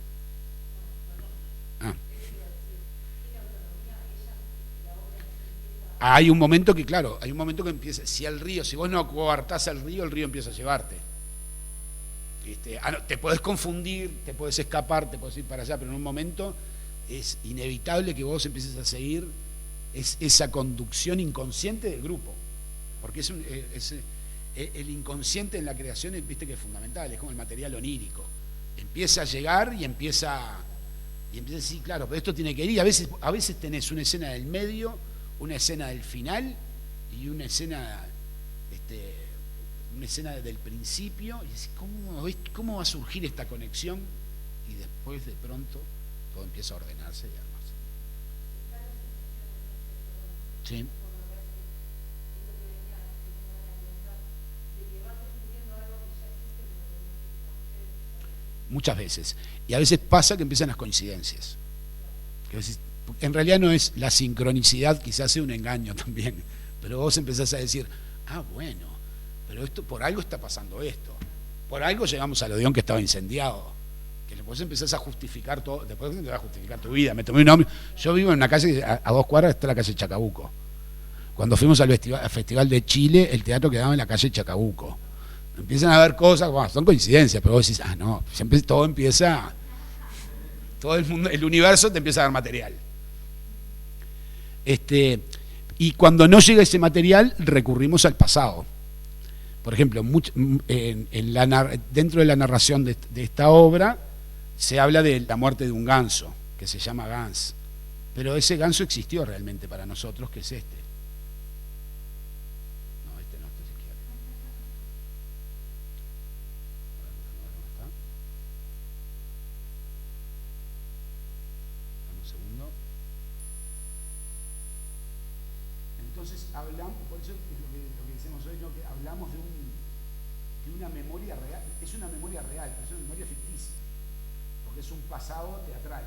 Speaker 1: Hay un momento que, claro, empieza, si vos no coartás al río, el río empieza a llevarte. Te podés confundir, te podés escapar, te podés ir para allá, pero en un momento es inevitable que vos empieces a seguir esa conducción inconsciente del grupo, porque el inconsciente en la creación, viste que es fundamental, es como el material onírico, empieza a llegar y empieza a decir, claro, pero esto tiene que ir, y a veces tenés una escena del medio, una escena del final y una escena del principio, y decís, ¿cómo va a surgir esta conexión? Y después de pronto todo empieza a ordenarse y a armarse. Sí. Muchas veces. Y a veces pasa que empiezan las coincidencias. En realidad no es la sincronicidad, quizás sea un engaño también, pero vos empezás a decir, bueno, pero por algo está pasando esto, por algo llegamos al Odeón que estaba incendiado, que después empezás a justificar todo, después empezás a justificar tu vida. Me tomé un nombre, yo vivo en una calle, a 2 cuadras está la calle Chacabuco. Cuando fuimos al Festival de Chile, el teatro quedaba en la calle Chacabuco. Empiezan a haber cosas, son coincidencias, pero vos decís, no, siempre todo empieza, todo el mundo, el universo te empieza a dar material. Y cuando no llega ese material, recurrimos al pasado. Por ejemplo, dentro de la narración de esta obra se habla de la muerte de un ganso, que se llama Gans. Pero ese ganso existió realmente para nosotros, que es este. No, este no, este se quiere. A ver, ¿dónde está? Dame un segundo. Entonces hablamos, por eso es lo que decimos hoy, ¿no? Que hablamos de una memoria real. Es una memoria real, pero es una memoria ficticia, porque es un pasado teatral.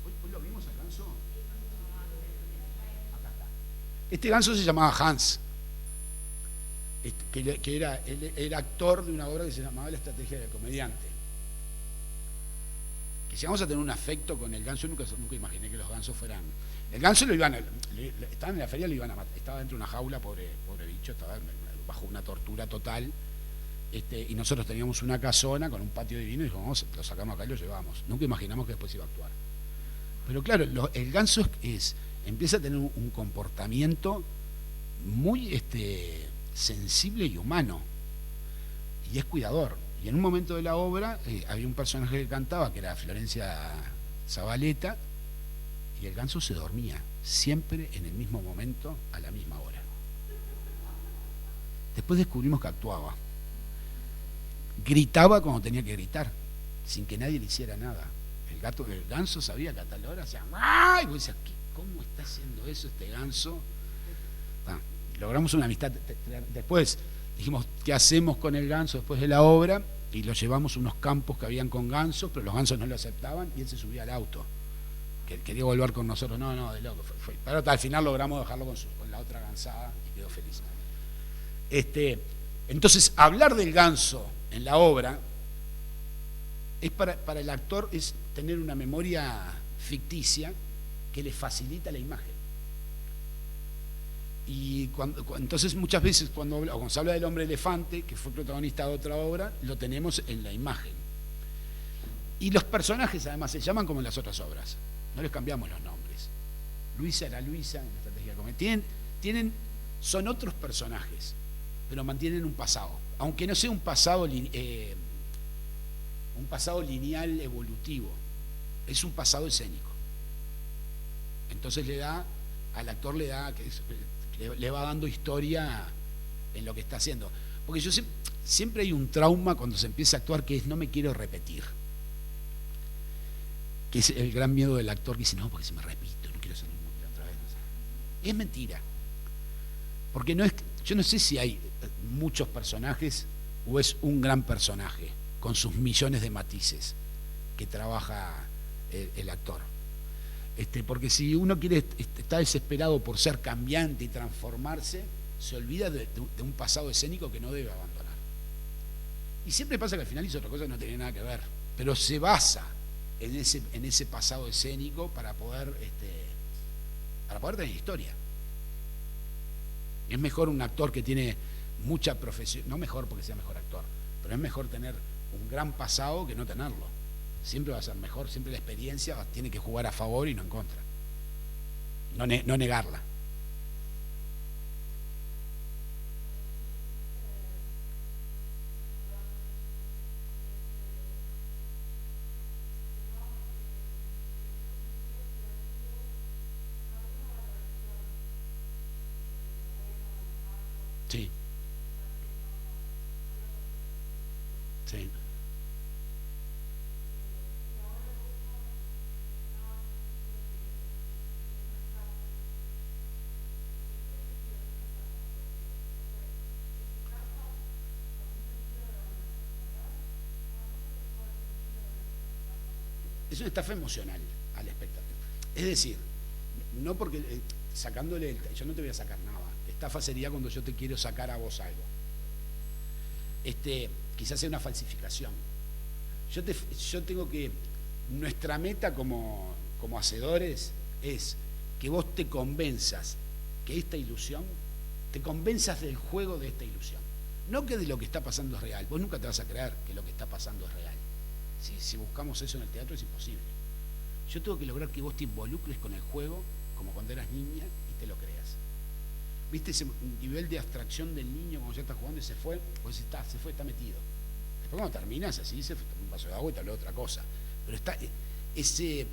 Speaker 1: ¿Hoy lo vimos al ganso? Acá está. Este ganso se llamaba Hans, que él era actor de una obra que se llamaba La Estrategia del Comediante. Que llegamos a tener un afecto con el ganso, nunca imaginé que los gansos fueran. El ganso estaba en la feria, lo iban a matar, estaba dentro de una jaula, pobre bicho, estaba bajo una tortura total, y nosotros teníamos una casona con un patio divino y dijimos, lo sacamos acá y lo llevamos. Nunca imaginamos que después iba a actuar. Pero claro, el ganso empieza a tener un comportamiento muy sensible y humano, y es cuidador. Y en un momento de la obra había un personaje que cantaba, que era Florencia Zabaleta, y el ganso se dormía, siempre en el mismo momento, a la misma hora. Después descubrimos que actuaba. Gritaba cuando tenía que gritar, sin que nadie le hiciera nada. El ganso sabía que a tal hora hacía ¡ay! Y vos decías, ¿cómo está haciendo eso este ganso? Logramos una amistad. Después dijimos, ¿qué hacemos con el ganso después de la obra? Y lo llevamos a unos campos que habían con gansos, pero los gansos no lo aceptaban y él se subía al auto. Que quería volver con nosotros, no, de loco. Pero al final logramos dejarlo con la otra gansada y quedó feliz. Entonces, hablar del ganso en la obra es para el actor es tener una memoria ficticia que le facilita la imagen. Y entonces muchas veces cuando se habla del hombre elefante, que fue protagonista de otra obra, lo tenemos en la imagen. Y los personajes además se llaman como en las otras obras, no les cambiamos los nombres. Luisa era Luisa en la estrategia de comedia. Son otros personajes, pero mantienen un pasado, aunque no sea un pasado lineal evolutivo, es un pasado escénico. Entonces al actor le va dando historia en lo que está haciendo. Porque siempre hay un trauma cuando se empieza a actuar, que es no me quiero repetir. Que es el gran miedo del actor, que dice, no, porque si me repito, no quiero hacer lo mismo que la otra vez. Es mentira. Porque yo no sé si hay muchos personajes o es un gran personaje con sus millones de matices que trabaja el actor. Porque si uno está desesperado por ser cambiante y transformarse, se olvida de un pasado escénico que no debe abandonar. Y siempre pasa que al final hizo otra cosa que no tiene nada que ver, pero se basa en ese pasado escénico para poder tener historia. Es mejor un actor que tiene mucha profesión, no mejor porque sea mejor actor, pero es mejor tener un gran pasado que no tenerlo. Siempre va a ser mejor, siempre la experiencia tiene que jugar a favor y no en contra, no negarla. Sí. Sí. Es una estafa emocional al espectador. Es decir, no porque sacándole yo no te voy a sacar nada. Estafa sería cuando yo te quiero sacar a vos algo. Quizás sea una falsificación. Yo tengo que, nuestra meta como hacedores es que vos te convenzas que esta ilusión, te convenzas del juego de esta ilusión. No que de lo que está pasando es real. Vos nunca te vas a creer que lo que está pasando es real. Si buscamos eso en el teatro es imposible. Yo tengo que lograr que vos te involucres con el juego como cuando eras niña y te lo creas. ¿Viste ese nivel de abstracción del niño cuando ya está jugando y se fue? Pues se fue, está metido. Después cuando terminas así, se fue un vaso de agua y te habló de otra cosa. Pero está ese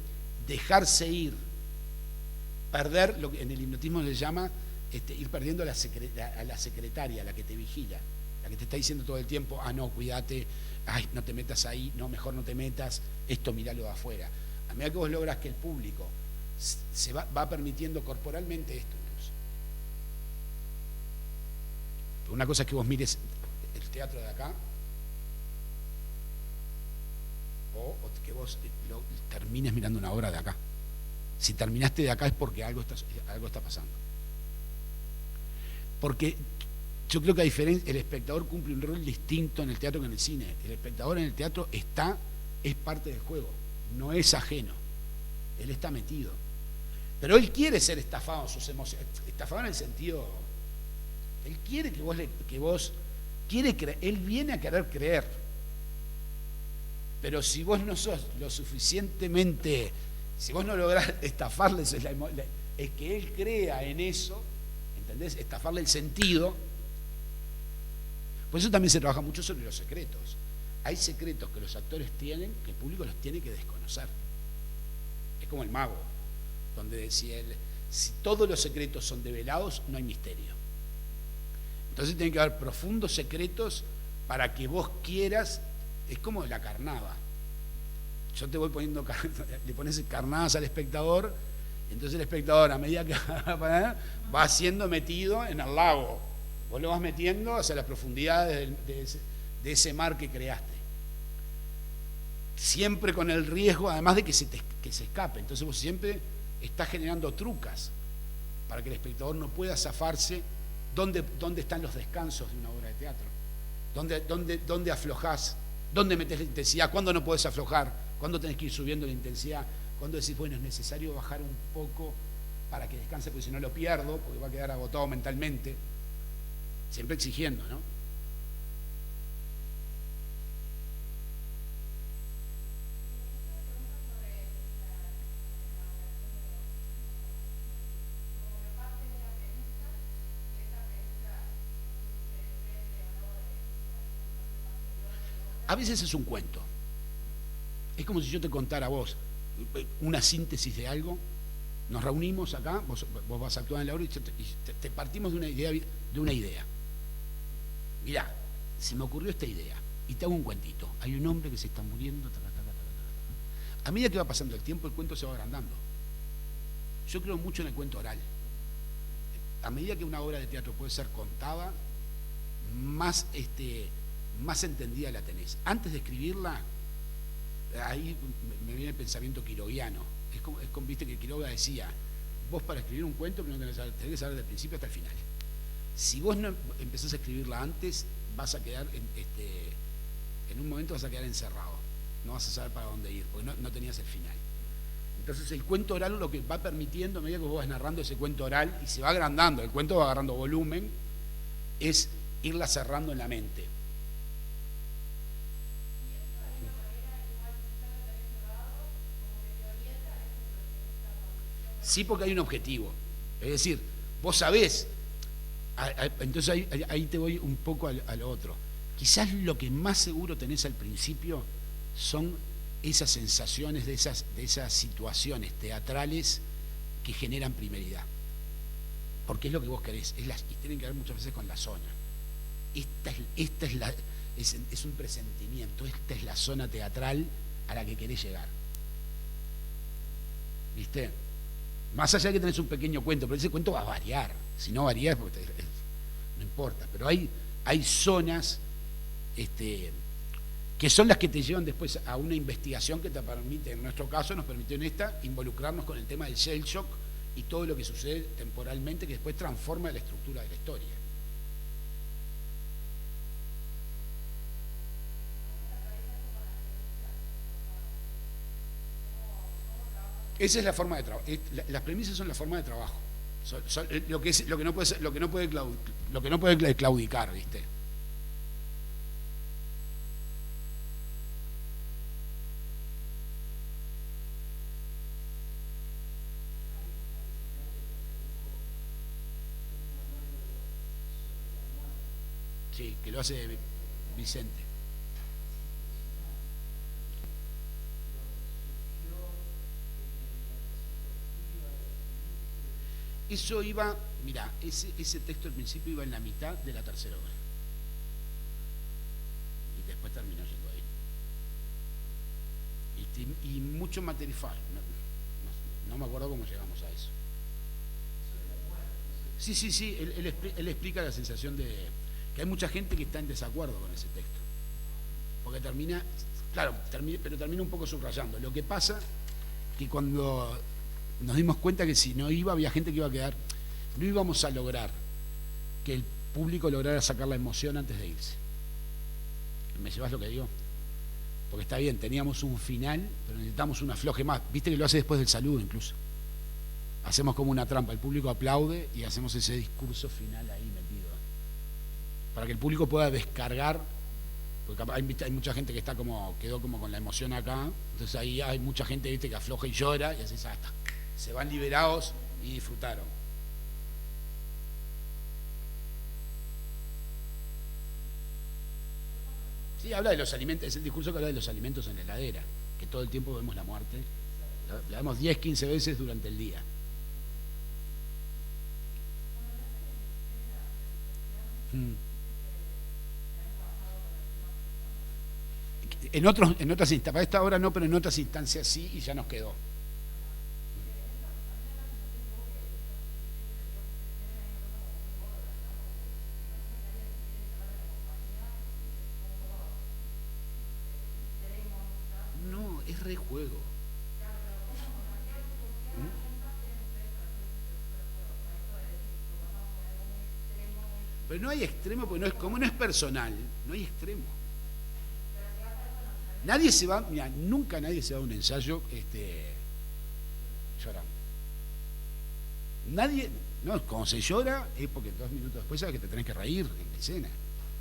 Speaker 1: dejarse ir, perder lo que en el hipnotismo se llama ir perdiendo a la secretaria, a la que te vigila, la que te está diciendo todo el tiempo, no, cuídate, ay, no te metas ahí, no, mejor no te metas, esto miralo de afuera. A medida que vos logras que el público se va permitiendo corporalmente esto incluso. Una cosa es que vos mires el teatro de acá, o que vos termines mirando una obra de acá. Si terminaste de acá es porque algo está pasando. Porque yo creo que a diferencia, el espectador cumple un rol distinto en el teatro que en el cine. El espectador en el teatro es parte del juego, no es ajeno. Él está metido. Pero él quiere ser estafado en sus emociones. Estafado en el sentido, él quiere él viene a querer creer. Pero si vos no sos lo suficientemente, si vos no lográs estafarle, es que él crea en eso, ¿entendés? Estafarle el sentido. Por eso también se trabaja mucho sobre los secretos. Hay secretos que los actores tienen que el público los tiene que desconocer. Es como el mago, donde si todos los secretos son develados, no hay misterio. Entonces tiene que haber profundos secretos para que vos quieras. Es como la carnada. Yo te voy poniendo, le pones carnadas al espectador, entonces el espectador a medida que va siendo metido en el lago. Vos lo vas metiendo hacia las profundidades de ese mar que creaste. Siempre con el riesgo, además de que se escape. Entonces vos siempre estás generando trucas para que el espectador no pueda zafarse ¿Dónde están los descansos de una obra de teatro? ¿Dónde aflojás? ¿Dónde metés la intensidad? ¿Cuándo no podés aflojar? ¿Cuándo tenés que ir subiendo la intensidad? ¿Cuándo decís, bueno, es necesario bajar un poco para que descanse, porque si no lo pierdo, porque va a quedar agotado mentalmente? Siempre exigiendo, ¿no? A veces es un cuento. Es como si yo te contara a vos una síntesis de algo. Nos reunimos acá, vos vas a actuar en la obra y te partimos de una idea. Mirá, se me ocurrió esta idea y te hago un cuentito. Hay un hombre que se está muriendo. A medida que va pasando el tiempo, el cuento se va agrandando. Yo creo mucho en el cuento oral. A medida que una obra de teatro puede ser contada, más entendida la tenés. Antes de escribirla, ahí me viene el pensamiento quiroguiano. Es como viste que Quiroga decía, vos para escribir un cuento tenés que saber del principio hasta el final. Si vos no empezás a escribirla antes, vas a quedar en un momento vas a quedar encerrado, no vas a saber para dónde ir, porque no tenías el final. Entonces el cuento oral lo que va permitiendo, a medida que vos vas narrando ese cuento oral y se va agrandando, el cuento va agarrando volumen, es irla cerrando en la mente. Sí, porque hay un objetivo. Es decir, vos sabés, entonces ahí te voy un poco a lo otro. Quizás lo que más seguro tenés al principio son esas sensaciones de esas situaciones teatrales que generan primeridad. Porque es lo que vos querés, y tienen que ver muchas veces con la zona. Es un presentimiento, esta es la zona teatral a la que querés llegar. ¿Viste? Más allá de que tenés un pequeño cuento, pero ese cuento va a variar. Si no varía, no importa. Pero hay zonas que son las que te llevan después a una investigación que te permite, en nuestro caso, nos permitió en esta, involucrarnos con el tema del shell shock y todo lo que sucede temporalmente, que después transforma la estructura de la historia. Esa es la forma de trabajo. Las premisas son la forma de trabajo. Son lo que no puede claudicar, ¿viste? Sí, que lo hace Vicente. Eso iba, mirá, ese texto al principio iba en la mitad de la tercera obra. Y después terminó yendo ahí. Y mucho material. No me acuerdo cómo llegamos a eso. Sí, él explica la sensación de que hay mucha gente que está en desacuerdo con ese texto. Porque termina, claro, pero termina un poco subrayando. Lo que pasa que cuando nos dimos cuenta que si no iba, había gente que iba a quedar, no íbamos a lograr que el público lograra sacar la emoción antes de irse. ¿Me llevas lo que digo? Porque está bien, teníamos un final, pero necesitamos un afloje más. Viste que lo hace después del saludo incluso. Hacemos como una trampa, el público aplaude y hacemos ese discurso final ahí metido. Para que el público pueda descargar, porque hay mucha gente que quedó como con la emoción acá, entonces ahí hay mucha gente, viste, que afloja y llora y así hasta se van liberados y disfrutaron. Sí, habla de los alimentos, es el discurso que habla de los alimentos en la heladera, que todo el tiempo vemos la muerte, la vemos 10, 15 veces durante el día. En otras instancias, para esta hora no, pero en otras instancias sí, y ya nos quedó. No, es rejuego. Pero no hay extremo, porque no es, como no es personal, no hay extremo. Nadie se va, mira, nunca nadie se va a un ensayo llorando. Nadie, no, cuando se llora es porque 2 minutos después sabes que te tenés que reír en la escena.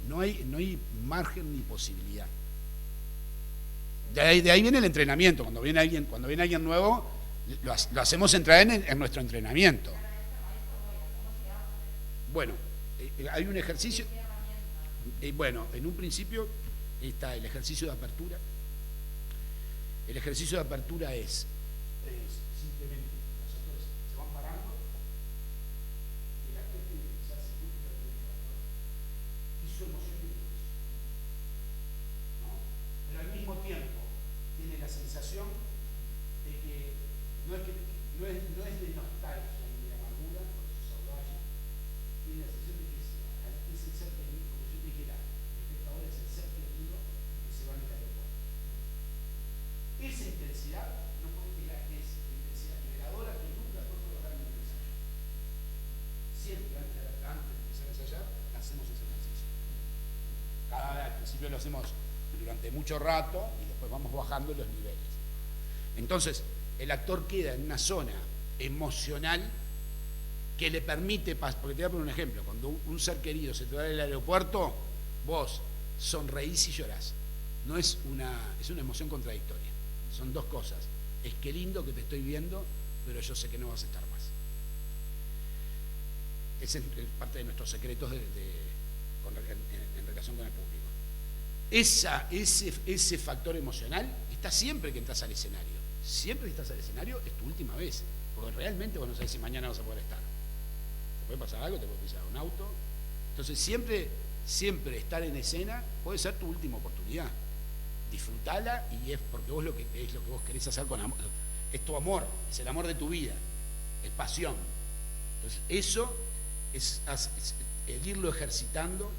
Speaker 1: No hay margen ni posibilidad. De ahí viene el entrenamiento. Cuando viene alguien nuevo, lo hacemos entrar en nuestro entrenamiento. Bueno, hay un ejercicio. Bueno, en un principio está el ejercicio de apertura. El ejercicio de apertura es simplemente los actores se van parando y el actor tiene que empezar a sentir que lo tiene que actuar. Y su emoción y después. ¿No? Pero al mismo tiempo tiene la sensación de que no es de nostalgia ni de amargura, por eso saudade, tiene la sensación de que es el ser querido, como yo te dijera, el espectador es el ser querido que se va en el aeropuerto. Esa intensidad no puede tirar, es la intensidad liberadora que nunca fue provocar en un ensayo. Siempre antes de empezar a ensayar, hacemos ese ejercicio. Al principio lo hacemos durante mucho rato y después vamos bajando los niveles. Entonces, el actor queda en una zona emocional que le permite, porque te voy a poner un ejemplo, cuando un ser querido se te va del aeropuerto, vos sonreís y llorás. No es es una emoción contradictoria. Son dos cosas. Es que lindo que te estoy viendo, pero yo sé que no vas a estar más. Ese es parte de nuestros secretos en relación con el público. Ese factor emocional está siempre que entras al escenario. Siempre que estás al escenario es tu última vez, porque realmente vos no sabés si mañana vas a poder estar. Te puede pasar algo, te puede pisar un auto. Entonces siempre estar en escena puede ser tu última oportunidad. Disfrutala y es porque vos es lo que vos querés hacer con amor. Es tu amor, es el amor de tu vida, es pasión. Entonces eso es el irlo ejercitando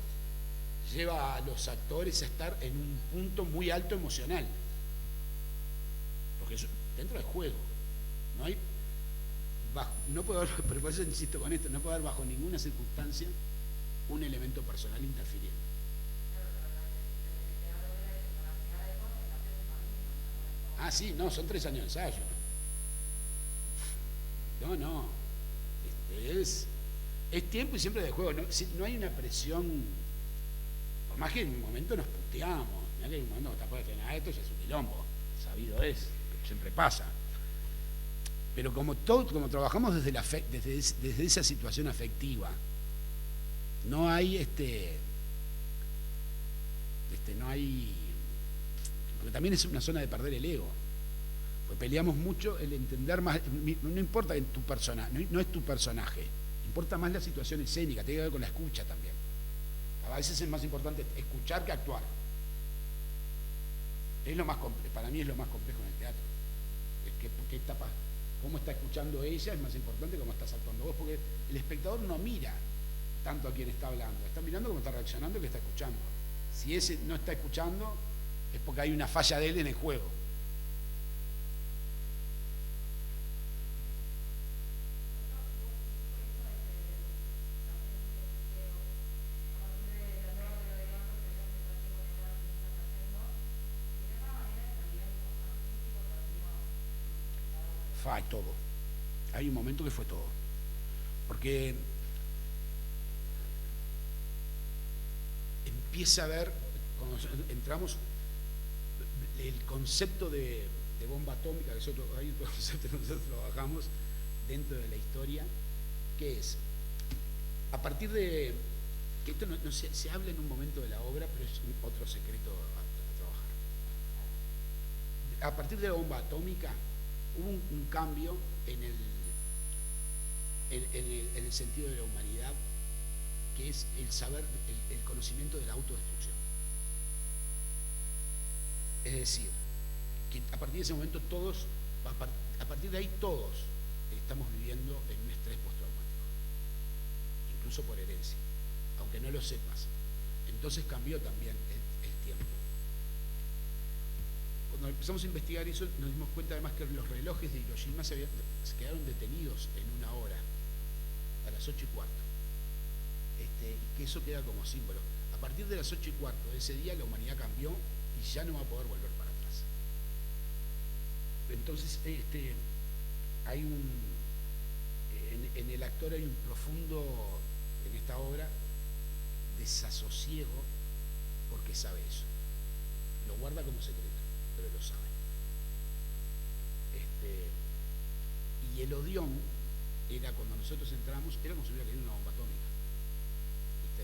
Speaker 1: lleva a los actores a estar en un punto muy alto emocional. Porque eso, dentro del juego, no puede haber, pero por eso insisto con esto, no puede haber bajo ninguna circunstancia un elemento personal interfiriendo. Ah, sí, no, son 3 años de ensayo. No. Es tiempo y siempre de juego. No hay una presión. Por más que en un momento nos puteamos. Mirá que en un momento que está por estrenar esto ya es un quilombo. Sabido es, que siempre pasa. Pero como trabajamos desde esa situación afectiva, no hay no hay. Porque también es una zona de perder el ego. Pues peleamos mucho el entender más, no importa en tu persona, no es tu personaje, importa más la situación escénica, tiene que ver con la escucha también. A veces es más importante escuchar que actuar. Para mí es lo más complejo en el teatro. Cómo está escuchando ella es más importante que cómo estás actuando vos, porque el espectador no mira tanto a quien está hablando, está mirando cómo está reaccionando y que está escuchando. Si ese no está escuchando, es porque hay una falla de él en el juego. Todo. Hay un momento que fue todo. Porque empieza a ver, cuando entramos, el concepto de bomba atómica, que hay otro concepto que nosotros trabajamos dentro de la historia, que es, a partir de, que esto no se habla en un momento de la obra, pero es otro secreto a trabajar. A partir de la bomba atómica, hubo un cambio en el sentido de la humanidad, que es el saber, el conocimiento de la autodestrucción. Es decir, que a partir de ese momento a partir de ahí todos estamos viviendo en un estrés postraumático, incluso por herencia, aunque no lo sepas. Entonces cambió también el tiempo. Cuando empezamos a investigar eso, nos dimos cuenta además que los relojes de Hiroshima se quedaron detenidos en 1 hora, a las 8:15. y que eso queda como símbolo. A partir de las 8:15 de ese día la humanidad cambió y ya no va a poder volver para atrás. Entonces, hay en el actor hay un profundo, en esta obra, desasosiego, porque sabe eso. Lo guarda como secreto, pero lo sabe. Y el Odeón era, cuando nosotros entramos, era como si hubiera caído una bomba atómica. ¿Viste?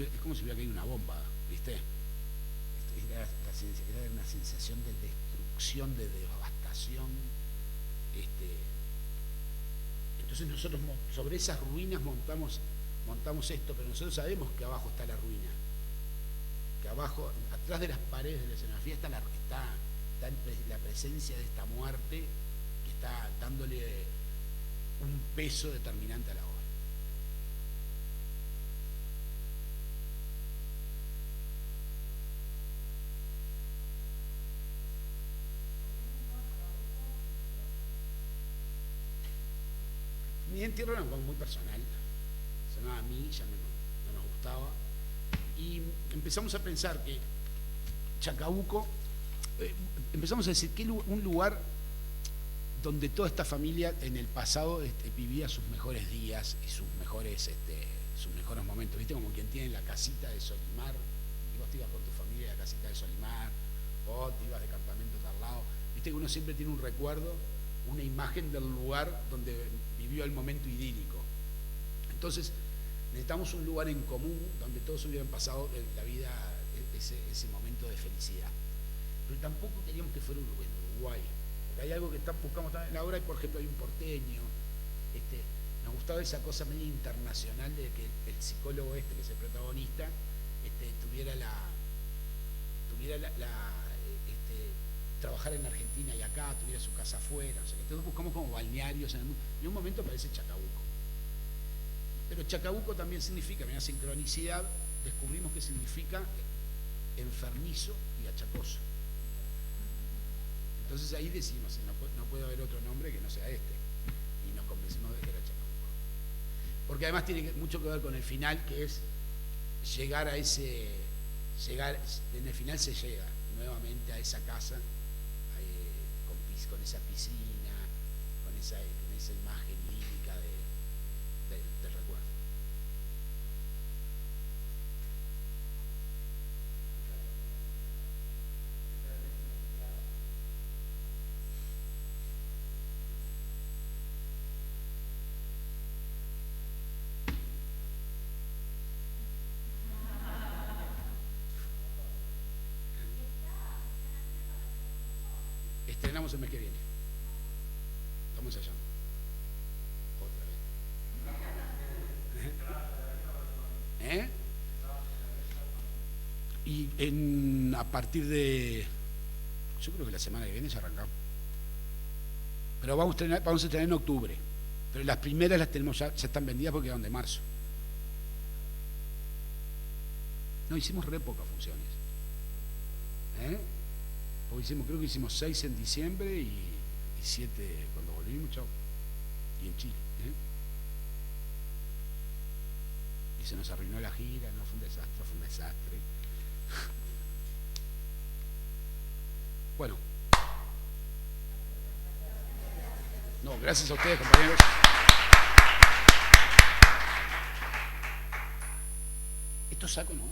Speaker 1: Es como si hubiera caído una bomba, ¿viste? Era una sensación de destrucción, de devastación. Entonces nosotros sobre esas ruinas montamos esto, pero nosotros sabemos que abajo está la ruina, que abajo, atrás de las paredes de la escenografía está la presencia de esta muerte que está dándole un peso determinante a la obra. Mi entierro era muy personal, sonaba a mí, ya no nos gustaba, y empezamos a pensar que Chacabuco, empezamos a decir que un lugar donde toda esta familia en el pasado vivía sus mejores días y sus mejores momentos, ¿viste? Como quien tiene la casita de Solimar, y vos te ibas con tu familia a la casita de Solimar, o te ibas de campamento tal lado, ¿viste? Que uno siempre tiene un recuerdo, una imagen del lugar donde vivió el momento idílico. Entonces necesitamos un lugar en común donde todos hubieran pasado en la vida ese momento de felicidad, pero tampoco queríamos que fuera en Uruguay, porque hay algo que buscamos también en la obra, y por ejemplo hay un porteño, nos gustaba esa cosa medio internacional de que el psicólogo que es el protagonista, tuviera trabajar en Argentina y acá, tuviera su casa afuera, o sea, que todos buscamos como balnearios en el mundo, y en un momento aparece Chacabuco. Pero Chacabuco también significa, mira, sincronicidad, descubrimos que significa enfermizo y achacoso. Entonces ahí decimos, no puede haber otro nombre que no sea este, y nos convencimos de que era Chacabuco. Porque además tiene mucho que ver con el final, que es llegar, en el final se llega nuevamente a esa casa, con esa piscina, con esa imagen lírica del recuerdo. Estrenamos el mes que viene. Estamos ensayando. Otra vez. Y a partir de... Yo creo que la semana que viene ya arrancamos. Pero vamos a estrenar en octubre. Pero las primeras las tenemos ya están vendidas porque quedan de marzo. No, hicimos re pocas funciones. Porque creo que hicimos 6 en diciembre y 7 cuando volvimos, chao. Y en Chile. Y se nos arruinó la gira, no, fue un desastre. Bueno. No, gracias a ustedes, compañeros. Esto saco, ¿no?